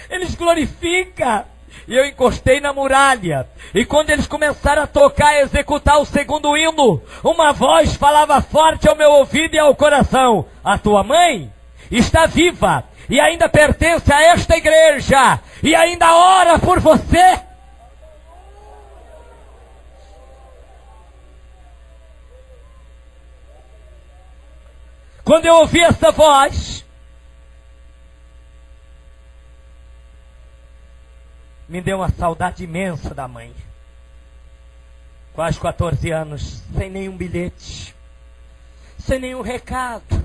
Eles glorificam. E eu encostei na muralha. E quando eles começaram a tocar e executar o segundo hino, uma voz falava forte ao meu ouvido e ao coração: a tua mãe está viva e ainda pertence a esta igreja, e ainda ora por você. Quando eu ouvi essa voz, me deu uma saudade imensa da mãe. Quase 14 anos, sem nenhum bilhete, sem nenhum recado,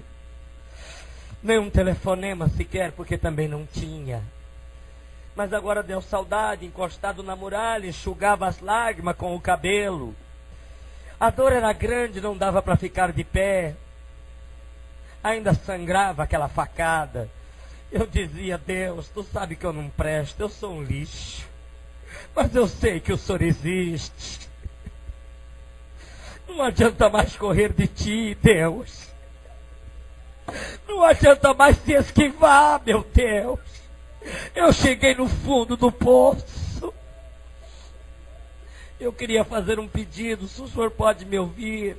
nenhum telefonema sequer, porque também não tinha. Mas agora deu saudade, encostado na muralha, enxugava as lágrimas com o cabelo. A dor era grande, não dava para ficar de pé. Ainda sangrava aquela facada. Eu dizia: Deus, tu sabe que eu não presto, eu sou um lixo. Mas eu sei que o Senhor existe. Não adianta mais correr de ti, Deus. Não adianta mais se esquivar, meu Deus. Eu cheguei no fundo do poço. Eu queria fazer um pedido, se o senhor pode me ouvir.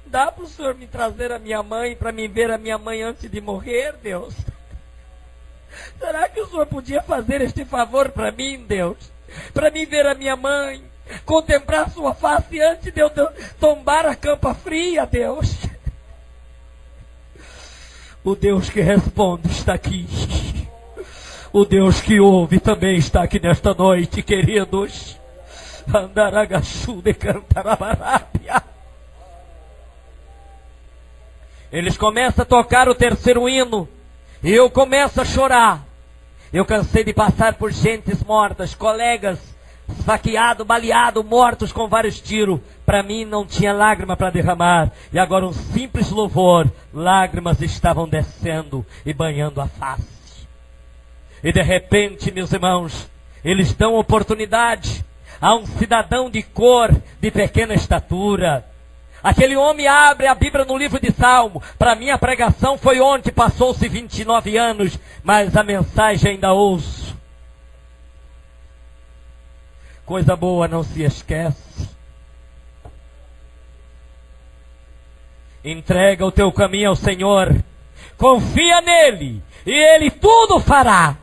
Dá para o senhor me trazer a minha mãe, para me ver a minha mãe antes de morrer, Deus? Será que o senhor podia fazer este favor para mim, Deus? Para me ver a minha mãe, contemplar sua face antes de eu tombar a campa fria, Deus? O Deus que responde está aqui. O Deus que ouve também está aqui nesta noite, queridos. Andaragachu de Cantarabarábia. Eles começam a tocar o terceiro hino. E eu começo a chorar. Eu cansei de passar por gentes mortas, colegas esfaqueados, baleados, mortos com vários tiros. Para mim não tinha lágrima para derramar. E agora um simples louvor, lágrimas estavam descendo e banhando a face. E de repente, meus irmãos, eles dão oportunidade a um cidadão de cor, de pequena estatura. Aquele homem abre a Bíblia no livro de Salmo. Para mim a pregação foi ontem, passou-se 29 anos, mas a mensagem ainda ouço. Coisa boa não se esquece. Entrega o teu caminho ao Senhor, confia nele, e ele tudo fará.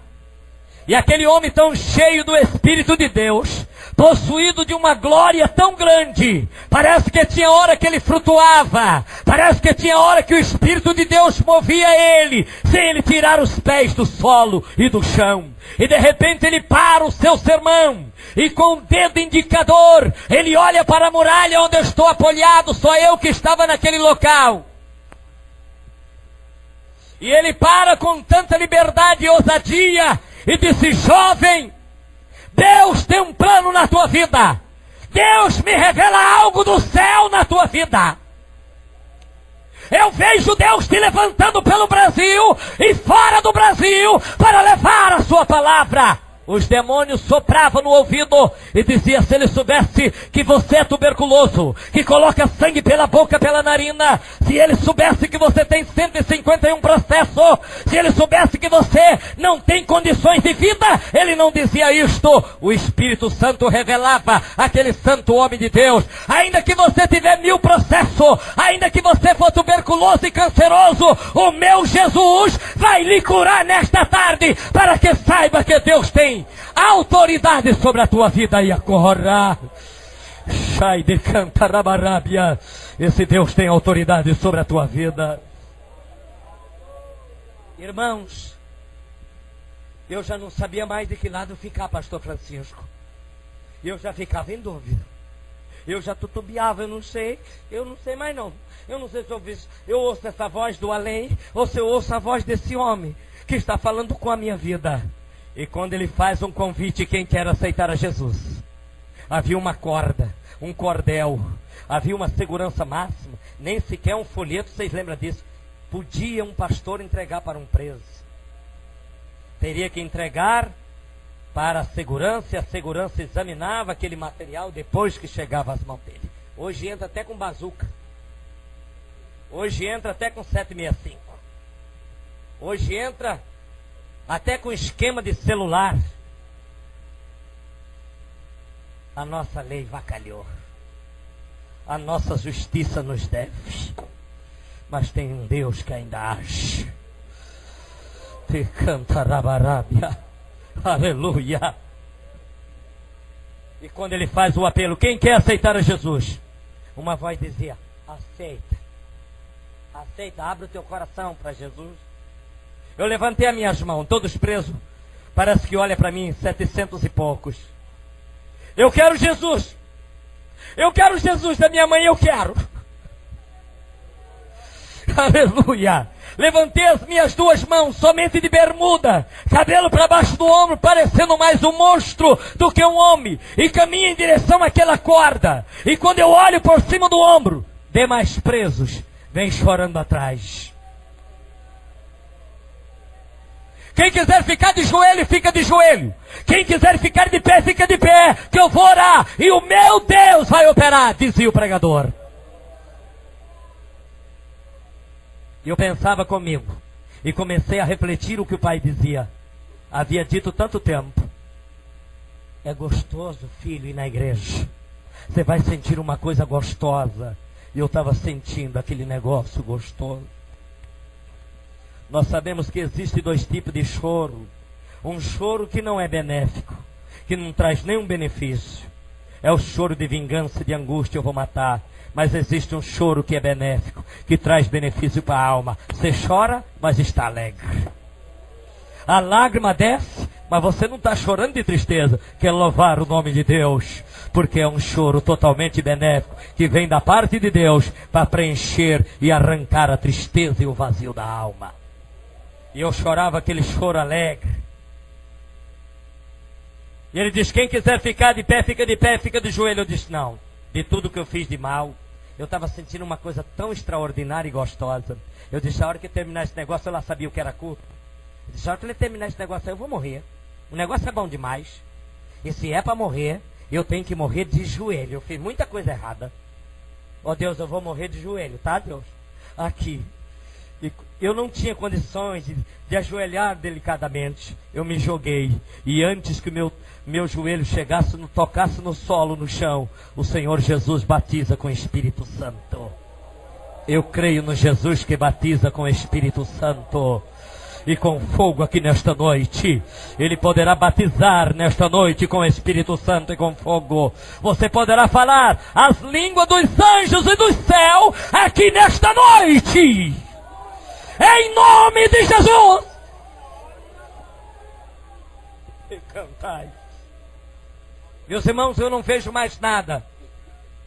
E aquele homem tão cheio do Espírito de Deus, possuído de uma glória tão grande, parece que tinha hora que ele flutuava, parece que tinha hora que o Espírito de Deus movia ele, sem ele tirar os pés do solo e do chão. E de repente ele para o seu sermão, e com o dedo indicador, ele olha para a muralha onde eu estou apoiado, só eu que estava naquele local. E ele para com tanta liberdade e ousadia, e disse: jovem, Deus tem um plano na tua vida. Deus me revela algo do céu na tua vida. Eu vejo Deus te levantando pelo Brasil e fora do Brasil para levar a sua palavra. Os demônios sopravam no ouvido e diziam: se ele soubesse que você é tuberculoso, que coloca sangue pela boca, pela narina, se ele soubesse que você tem 151 processos, se ele soubesse que você não tem condições de vida, ele não dizia isto. O Espírito Santo revelava aquele santo homem de Deus: ainda que você tiver 1000 processos, ainda que você for tuberculoso e canceroso, o meu Jesus vai lhe curar nesta tarde, para que saiba que Deus tem autoridade sobre a tua vida. E agora, sai de Cantarabarábia, esse Deus tem autoridade sobre a tua vida. Irmãos, eu já não sabia mais de que lado ficar, pastor Francisco. Eu já ficava em dúvida. Eu já tutubiava, eu não sei mais não. Eu não sei se eu ouço essa voz do além, ou se eu ouço a voz desse homem que está falando com a minha vida. E quando ele faz um convite, quem quer aceitar a Jesus, havia uma corda, um cordel, havia uma segurança máxima, nem sequer um folheto, vocês lembram disso? Podia um pastor entregar para um preso. Teria que entregar para a segurança, e a segurança examinava aquele material depois que chegava às mãos dele. Hoje entra até com bazuca. Hoje entra até com 765. Hoje entra até com esquema de celular. A nossa lei vacalhou. A nossa justiça nos deve. Mas tem um Deus que ainda age. Te Cantarabarábia. Aleluia. E quando ele faz o apelo: quem quer aceitar a Jesus? Uma voz dizia: aceita. Aceita, abre o teu coração para Jesus. Eu levantei as minhas mãos, todos presos. Parece que olha para mim, 700 e poucos. Eu quero Jesus. Eu quero Jesus da minha mãe, eu quero. Aleluia. Levantei as minhas duas mãos, somente de bermuda, cabelo para baixo do ombro, parecendo mais um monstro do que um homem, e caminho em direção àquela corda. E quando eu olho por cima do ombro, demais presos vem chorando atrás. Quem quiser ficar de joelho, fica de joelho. Quem quiser ficar de pé, fica de pé, que eu vou orar e o meu Deus vai operar, dizia o pregador. Eu pensava comigo e comecei a refletir o que o pai dizia. Havia dito tanto tempo. É gostoso, filho, ir na igreja. Você vai sentir uma coisa gostosa. E eu estava sentindo aquele negócio gostoso. Nós sabemos que existe dois tipos de choro. Um choro que não é benéfico, que não traz nenhum benefício. É o choro de vingança, de angústia, eu vou matar. Mas existe um choro que é benéfico, que traz benefício para a alma. Você chora, mas está alegre. A lágrima desce, mas você não está chorando de tristeza. Quer louvar o nome de Deus, porque é um choro totalmente benéfico, que vem da parte de Deus para preencher e arrancar a tristeza e o vazio da alma. E eu chorava aquele choro alegre. E ele diz, quem quiser ficar de pé, fica de pé, fica de joelho. Eu disse, não, de tudo que eu fiz de mal, eu estava sentindo uma coisa tão extraordinária e gostosa. Eu disse, a hora que terminar esse negócio, eu lá sabia o que era culto. Eu disse, a hora que ele terminar esse negócio, eu vou morrer. O negócio é bom demais. E se é para morrer, eu tenho que morrer de joelho. Eu fiz muita coisa errada. Ó Deus, eu vou morrer de joelho, tá Deus? Aqui. E eu não tinha condições de ajoelhar delicadamente. Eu me joguei. E antes que meu joelho chegasse, tocasse no solo, no chão, o Senhor Jesus batiza com o Espírito Santo. Eu creio no Jesus que batiza com o Espírito Santo e com fogo aqui nesta noite. Ele poderá batizar nesta noite com o Espírito Santo e com fogo. Você poderá falar as línguas dos anjos e do céu aqui nesta noite. Em nome de Jesus. E cantai. Meus irmãos, eu não vejo mais nada.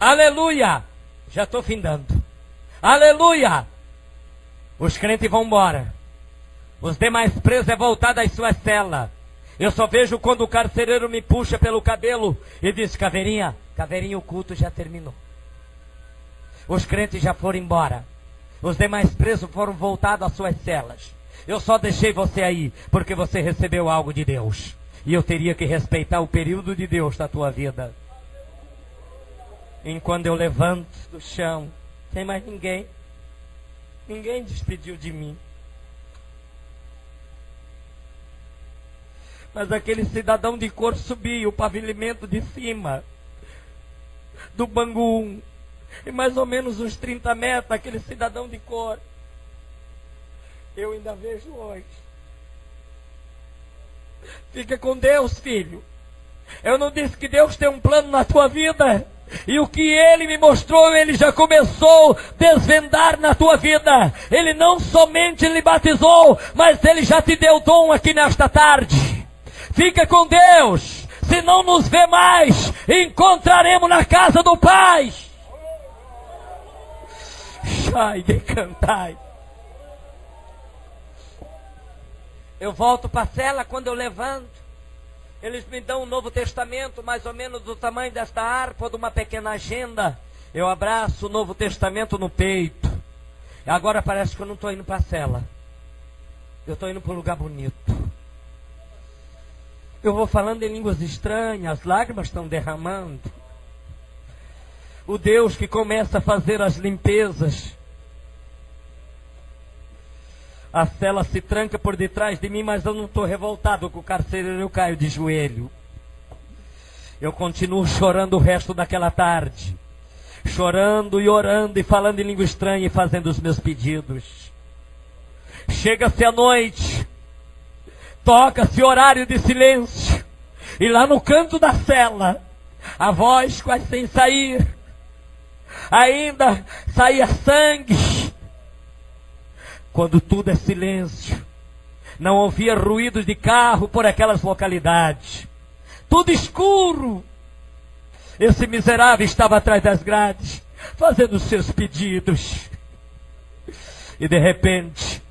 Aleluia. Já estou findando. Aleluia. Os crentes vão embora. Os demais presos é voltado às suas celas. Eu só vejo quando o carcereiro me puxa pelo cabelo e diz, Caveirinha, o culto já terminou. Os crentes já foram embora. Os demais presos foram voltados às suas celas. Eu só deixei você aí porque você recebeu algo de Deus. E eu teria que respeitar o período de Deus na tua vida. Enquanto eu levanto do chão, tem mais ninguém. Ninguém despediu de mim. Mas aquele cidadão de cor subia o pavilimento de cima do Bangu 1. E mais ou menos uns 30 metros, aquele cidadão de cor. Eu ainda vejo hoje. Fica com Deus, filho. Eu não disse que Deus tem um plano na tua vida. E o que Ele me mostrou, Ele já começou a desvendar na tua vida. Ele não somente lhe batizou, mas Ele já te deu dom aqui nesta tarde. Fica com Deus. Se não nos vê mais, encontraremos na casa do Pai. Sai de cantai. Eu volto para a cela, quando eu levanto, eles me dão um Novo Testamento, mais ou menos do tamanho desta harpa ou de uma pequena agenda. Eu abraço o Novo Testamento no peito. E agora parece que eu não estou indo para a cela. Eu estou indo para um lugar bonito. Eu vou falando em línguas estranhas, as lágrimas estão derramando. O Deus que começa a fazer as limpezas. A cela se tranca por detrás de mim, mas eu não estou revoltado com o carcereiro, eu caio de joelho. Eu continuo chorando o resto daquela tarde. Chorando e orando e falando em língua estranha e fazendo os meus pedidos. Chega-se a noite. Toca-se horário de silêncio. E lá no canto da cela, a voz quase sem sair. Ainda saía sangue. Quando tudo é silêncio, não ouvia ruídos de carro por aquelas localidades. Tudo escuro. Esse miserável estava atrás das grades, fazendo os seus pedidos. E de repente,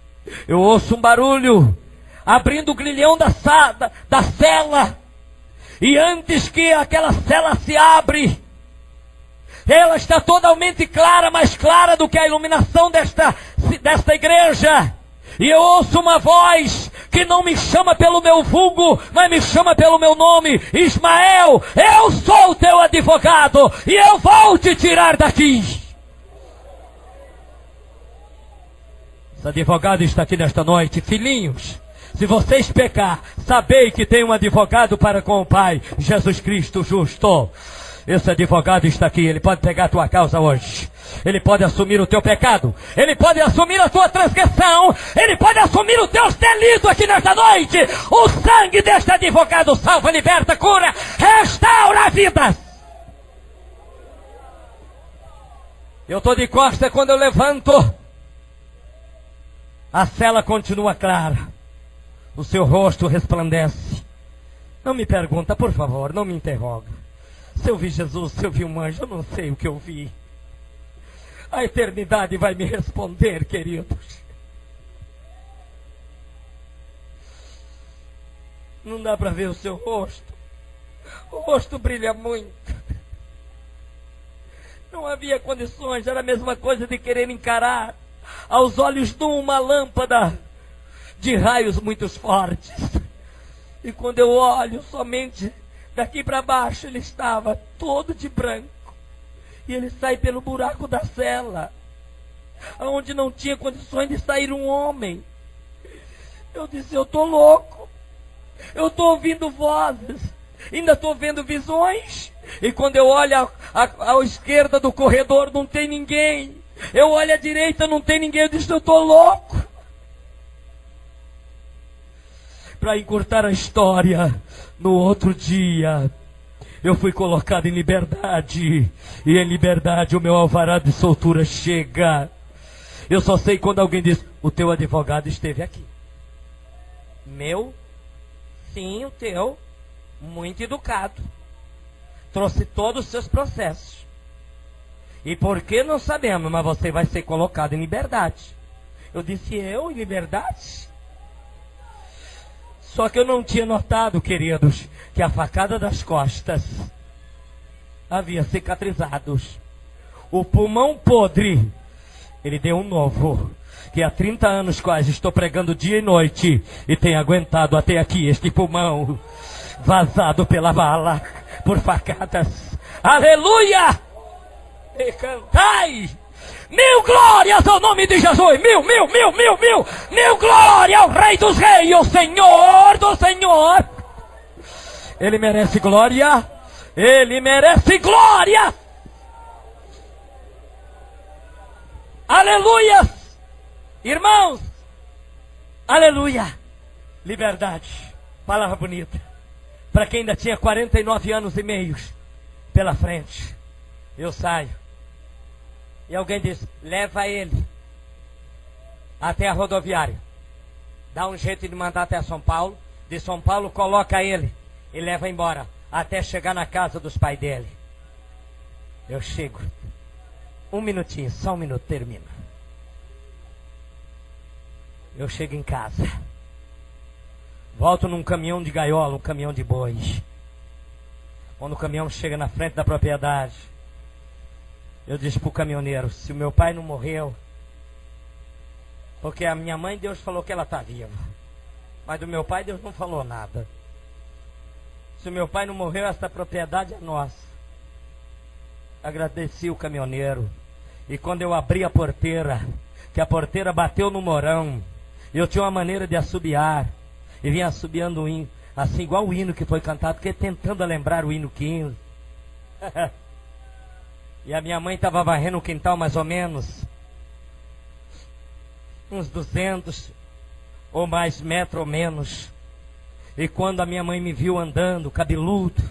eu ouço um barulho, abrindo o grilhão da cela. E antes que aquela cela se abre, ela está totalmente clara, mais clara do que a iluminação desta igreja. E eu ouço uma voz que não me chama pelo meu vulgo, mas me chama pelo meu nome. Ismael, eu sou o teu advogado e eu vou te tirar daqui. Esse advogado está aqui nesta noite. Filhinhos, se vocês pecar, sabei que tem um advogado para com o Pai, Jesus Cristo justo. Esse advogado está aqui, ele pode pegar a tua causa hoje. Ele pode assumir o teu pecado. Ele pode assumir a tua transgressão. Ele pode assumir os teus delitos aqui nesta noite. O sangue deste advogado salva, liberta, cura, restaura a vida. Eu estou de costa, quando eu levanto, a cela continua clara. O seu rosto resplandece. Não me pergunta, por favor, não me interroga. Se eu vi Jesus, se eu vi um anjo, eu não sei o que eu vi. A eternidade vai me responder, queridos. Não dá para ver o seu rosto. O rosto brilha muito. Não havia condições, era a mesma coisa de querer encarar aos olhos de uma lâmpada de raios muito fortes. E quando eu olho somente daqui para baixo, ele estava todo de branco. E ele sai pelo buraco da cela, onde não tinha condições de sair um homem. Eu disse, eu estou louco. Eu estou ouvindo vozes. Ainda estou vendo visões. E quando eu olho à esquerda do corredor, não tem ninguém. Eu olho à direita, não tem ninguém. Eu disse, eu estou louco. Para encurtar a história, no outro dia, eu fui colocado em liberdade. E em liberdade o meu alvará de soltura chega. Eu só sei quando alguém diz, o teu advogado esteve aqui. Meu? Sim, o teu. Muito educado. Trouxe todos os seus processos. E por que não sabemos, mas você vai ser colocado em liberdade. Eu disse, eu em liberdade? Só que eu não tinha notado, queridos, que a facada das costas havia cicatrizado. O pulmão podre, ele deu um novo. Que há 30 anos quase estou pregando dia e noite e tenho aguentado até aqui este pulmão vazado pela bala, por facadas. Aleluia! E cantai! Mil glórias ao nome de Jesus! Mil glórias ao Rei dos Reis, ao Senhor do Senhor! Ele merece glória! Ele merece glória! Aleluia! Irmãos! Aleluia! Liberdade! Palavra bonita. Para quem ainda tinha 49 anos e meio pela frente. Eu saio. E alguém diz, leva ele até a rodoviária. Dá um jeito de mandar até São Paulo. De São Paulo coloca ele e leva embora. Até chegar na casa dos pais dele. Eu chego. Um minutinho, só um minuto, termina. Eu chego em casa. Volto num caminhão de gaiola, um caminhão de bois. Quando o caminhão chega na frente da propriedade, eu disse para o caminhoneiro, se o meu pai não morreu, porque a minha mãe, Deus falou que ela está viva. Mas do meu pai, Deus não falou nada. Se o meu pai não morreu, essa propriedade é nossa. Agradeci o caminhoneiro. E quando eu abri a porteira, que a porteira bateu no morão, eu tinha uma maneira de assobiar. E vinha assobiando o hino, assim igual o hino que foi cantado, porque tentando lembrar o hino 15. E a minha mãe estava varrendo o quintal mais ou menos, uns 200 ou mais metros ou menos. E quando a minha mãe me viu andando, cabeludo,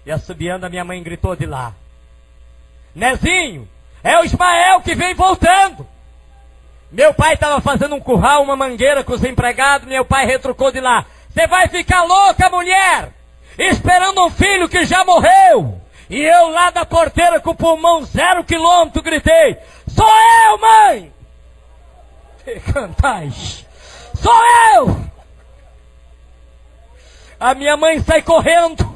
e assobiando, a minha mãe gritou de lá, Nezinho, é o Ismael que vem voltando. Meu pai estava fazendo um curral, uma mangueira com os empregados, meu pai retrucou de lá, você vai ficar louca, mulher, esperando um filho que já morreu. E eu lá da porteira com o pulmão 0 quilômetro gritei, sou eu, mãe! E cantais, sou eu! A minha mãe sai correndo,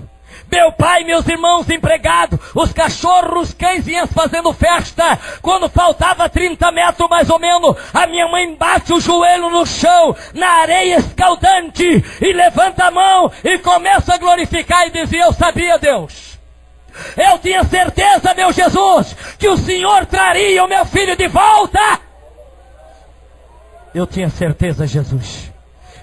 meu pai, meus irmãos empregados, os cachorros, os cães iam fazendo festa. Quando faltava 30 metros mais ou menos, a minha mãe bate o joelho no chão, na areia escaldante, e levanta a mão e começa a glorificar e dizer, eu sabia, Deus. Eu tinha certeza, meu Jesus, que o Senhor traria o meu filho de volta. Eu tinha certeza, Jesus.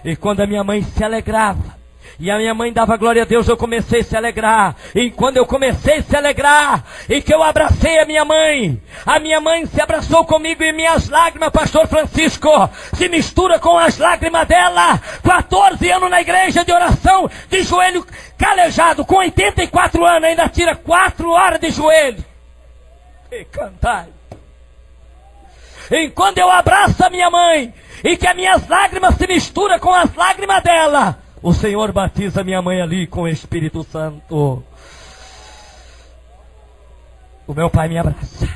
E quando a minha mãe se alegrava, e a minha mãe dava glória a Deus, eu comecei a se alegrar. E quando eu comecei a se alegrar, e que eu abracei a minha mãe se abraçou comigo, e minhas lágrimas, pastor Francisco, se mistura com as lágrimas dela. 14 anos na igreja de oração, de joelho calejado, com 84 anos, ainda tira 4 horas de joelho. E cantai. E quando eu abraço a minha mãe, e que as minhas lágrimas se misturam com as lágrimas dela, o Senhor batiza minha mãe ali com o Espírito Santo. O meu pai me abraça.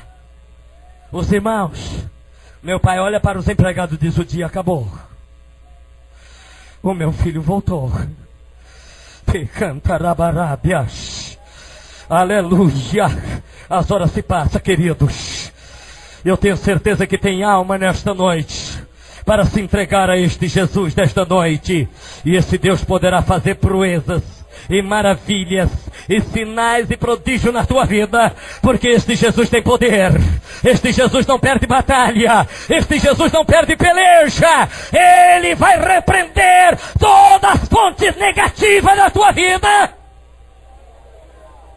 Os irmãos, meu pai olha para os empregados e diz: o dia acabou. O meu filho voltou. Te cantarabarábias. Aleluia. As horas se passam, queridos. Eu tenho certeza que tem alma nesta noite para se entregar a este Jesus desta noite. E esse Deus poderá fazer proezas e maravilhas e sinais e prodígios na tua vida, porque este Jesus tem poder. Este Jesus não perde batalha. Este Jesus não perde peleja. Ele vai repreender todas as fontes negativas da tua vida.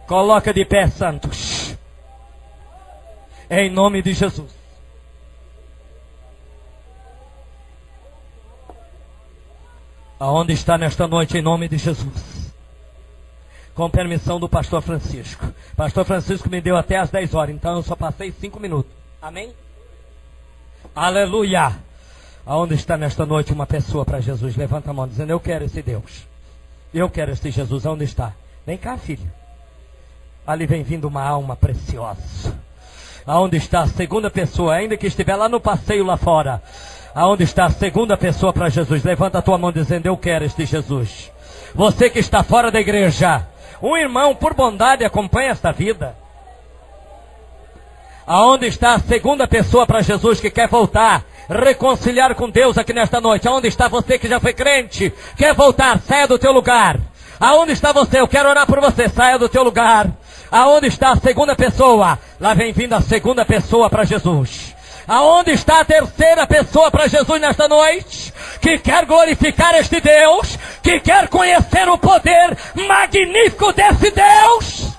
Coloca de pé, santos, em nome de Jesus. Aonde está nesta noite, em nome de Jesus? Com permissão do pastor Francisco. Pastor Francisco me deu até as 10 horas, então eu só passei 5 minutos. Amém? Aleluia! Aonde está nesta noite uma pessoa para Jesus? Levanta a mão dizendo: eu quero esse Deus. Eu quero esse Jesus. Aonde está? Vem cá, filho. Ali vem vindo uma alma preciosa. Aonde está a segunda pessoa, ainda que estiver lá no passeio lá fora? Aonde está a segunda pessoa para Jesus? Levanta a tua mão dizendo: eu quero este Jesus. Você que está fora da igreja, um irmão, por bondade, acompanha esta vida. Aonde está a segunda pessoa para Jesus que quer voltar, reconciliar com Deus aqui nesta noite? Aonde está você que já foi crente, quer voltar? Saia do teu lugar. Aonde está você? Eu quero orar por você. Saia do teu lugar. Aonde está a segunda pessoa? Lá vem vindo a segunda pessoa para Jesus. Aonde está a terceira pessoa para Jesus nesta noite? Que quer glorificar este Deus, que quer conhecer o poder magnífico desse Deus.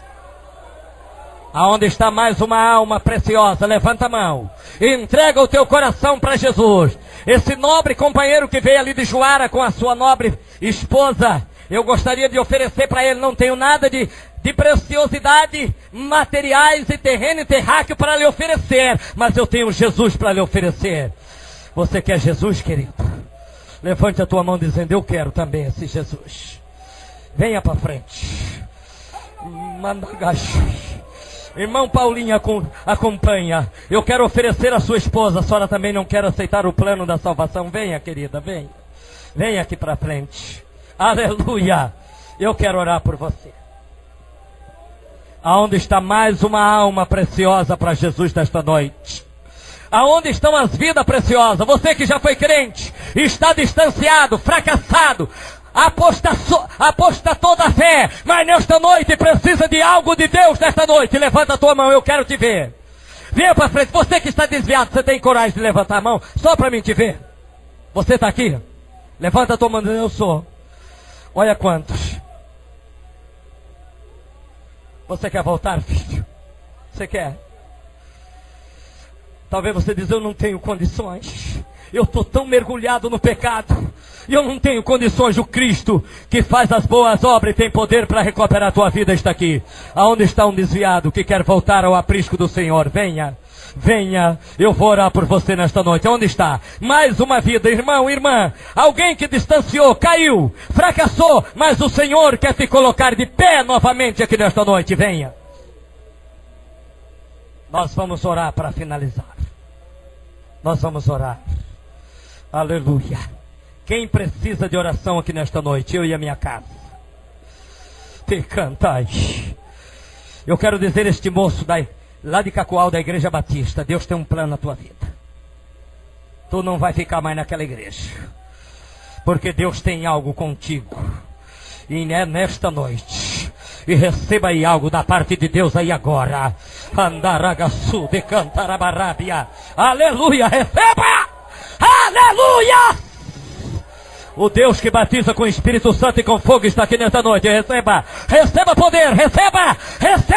Aonde está mais uma alma preciosa? Levanta a mão, entrega o teu coração para Jesus. Esse nobre companheiro que veio ali de Juara com a sua nobre esposa, eu gostaria de oferecer para ele. Não tenho nada de preciosidade, materiais e terreno e terráqueo para lhe oferecer, mas eu tenho Jesus para lhe oferecer. Você quer Jesus, querido? Levante a tua mão dizendo: eu quero também esse Jesus. Venha para frente. Manda gacho. Irmão Paulinho acompanha. Eu quero oferecer a sua esposa. A senhora também não quer aceitar o plano da salvação? Venha, querida, venha. Venha aqui para frente. Aleluia. Eu quero orar por você. Aonde está mais uma alma preciosa para Jesus nesta noite? Aonde estão as vidas preciosas? Você que já foi crente, está distanciado, fracassado, apostatou da fé, mas nesta noite precisa de algo de Deus nesta noite. Levanta a tua mão, eu quero te ver. Venha para frente. Você que está desviado, você tem coragem de levantar a mão? Só para mim te ver. Você está aqui? Levanta a tua mão, eu sou. Olha quantos. Você quer voltar, filho? Você quer? Talvez você diz: eu não tenho condições. Eu estou tão mergulhado no pecado. E eu não tenho condições. O Cristo que faz as boas obras e tem poder para recuperar a tua vida está aqui. Aonde está um desviado que quer voltar ao aprisco do Senhor? Venha. Venha, eu vou orar por você nesta noite. Onde está? Mais uma vida, irmão, irmã. Alguém que distanciou, caiu, fracassou, mas o Senhor quer te colocar de pé novamente aqui nesta noite. Venha. Nós vamos orar para finalizar. Nós vamos orar. Aleluia. Quem precisa de oração aqui nesta noite? Eu e a minha casa. Te cantai. Eu quero dizer este moço lá de Cacoal, da Igreja Batista: Deus tem um plano na tua vida. Tu não vai ficar mais naquela igreja, porque Deus tem algo contigo. E é nesta noite. E receba aí algo da parte de Deus aí agora. Andaragaçu de Cantarabarábia. Aleluia, receba! Aleluia! O Deus que batiza com o Espírito Santo e com fogo está aqui nesta noite. Receba poder, receba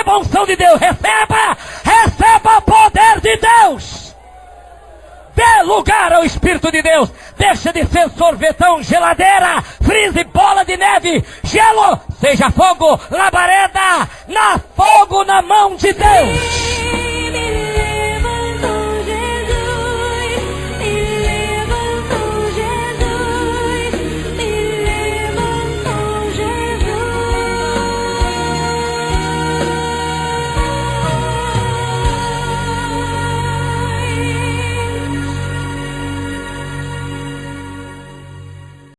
a unção de Deus, receba o poder de Deus. Dê lugar ao Espírito de Deus. Deixa de ser sorvetão, geladeira, freeze, bola de neve, gelo. Seja fogo, labareda, fogo na mão de Deus.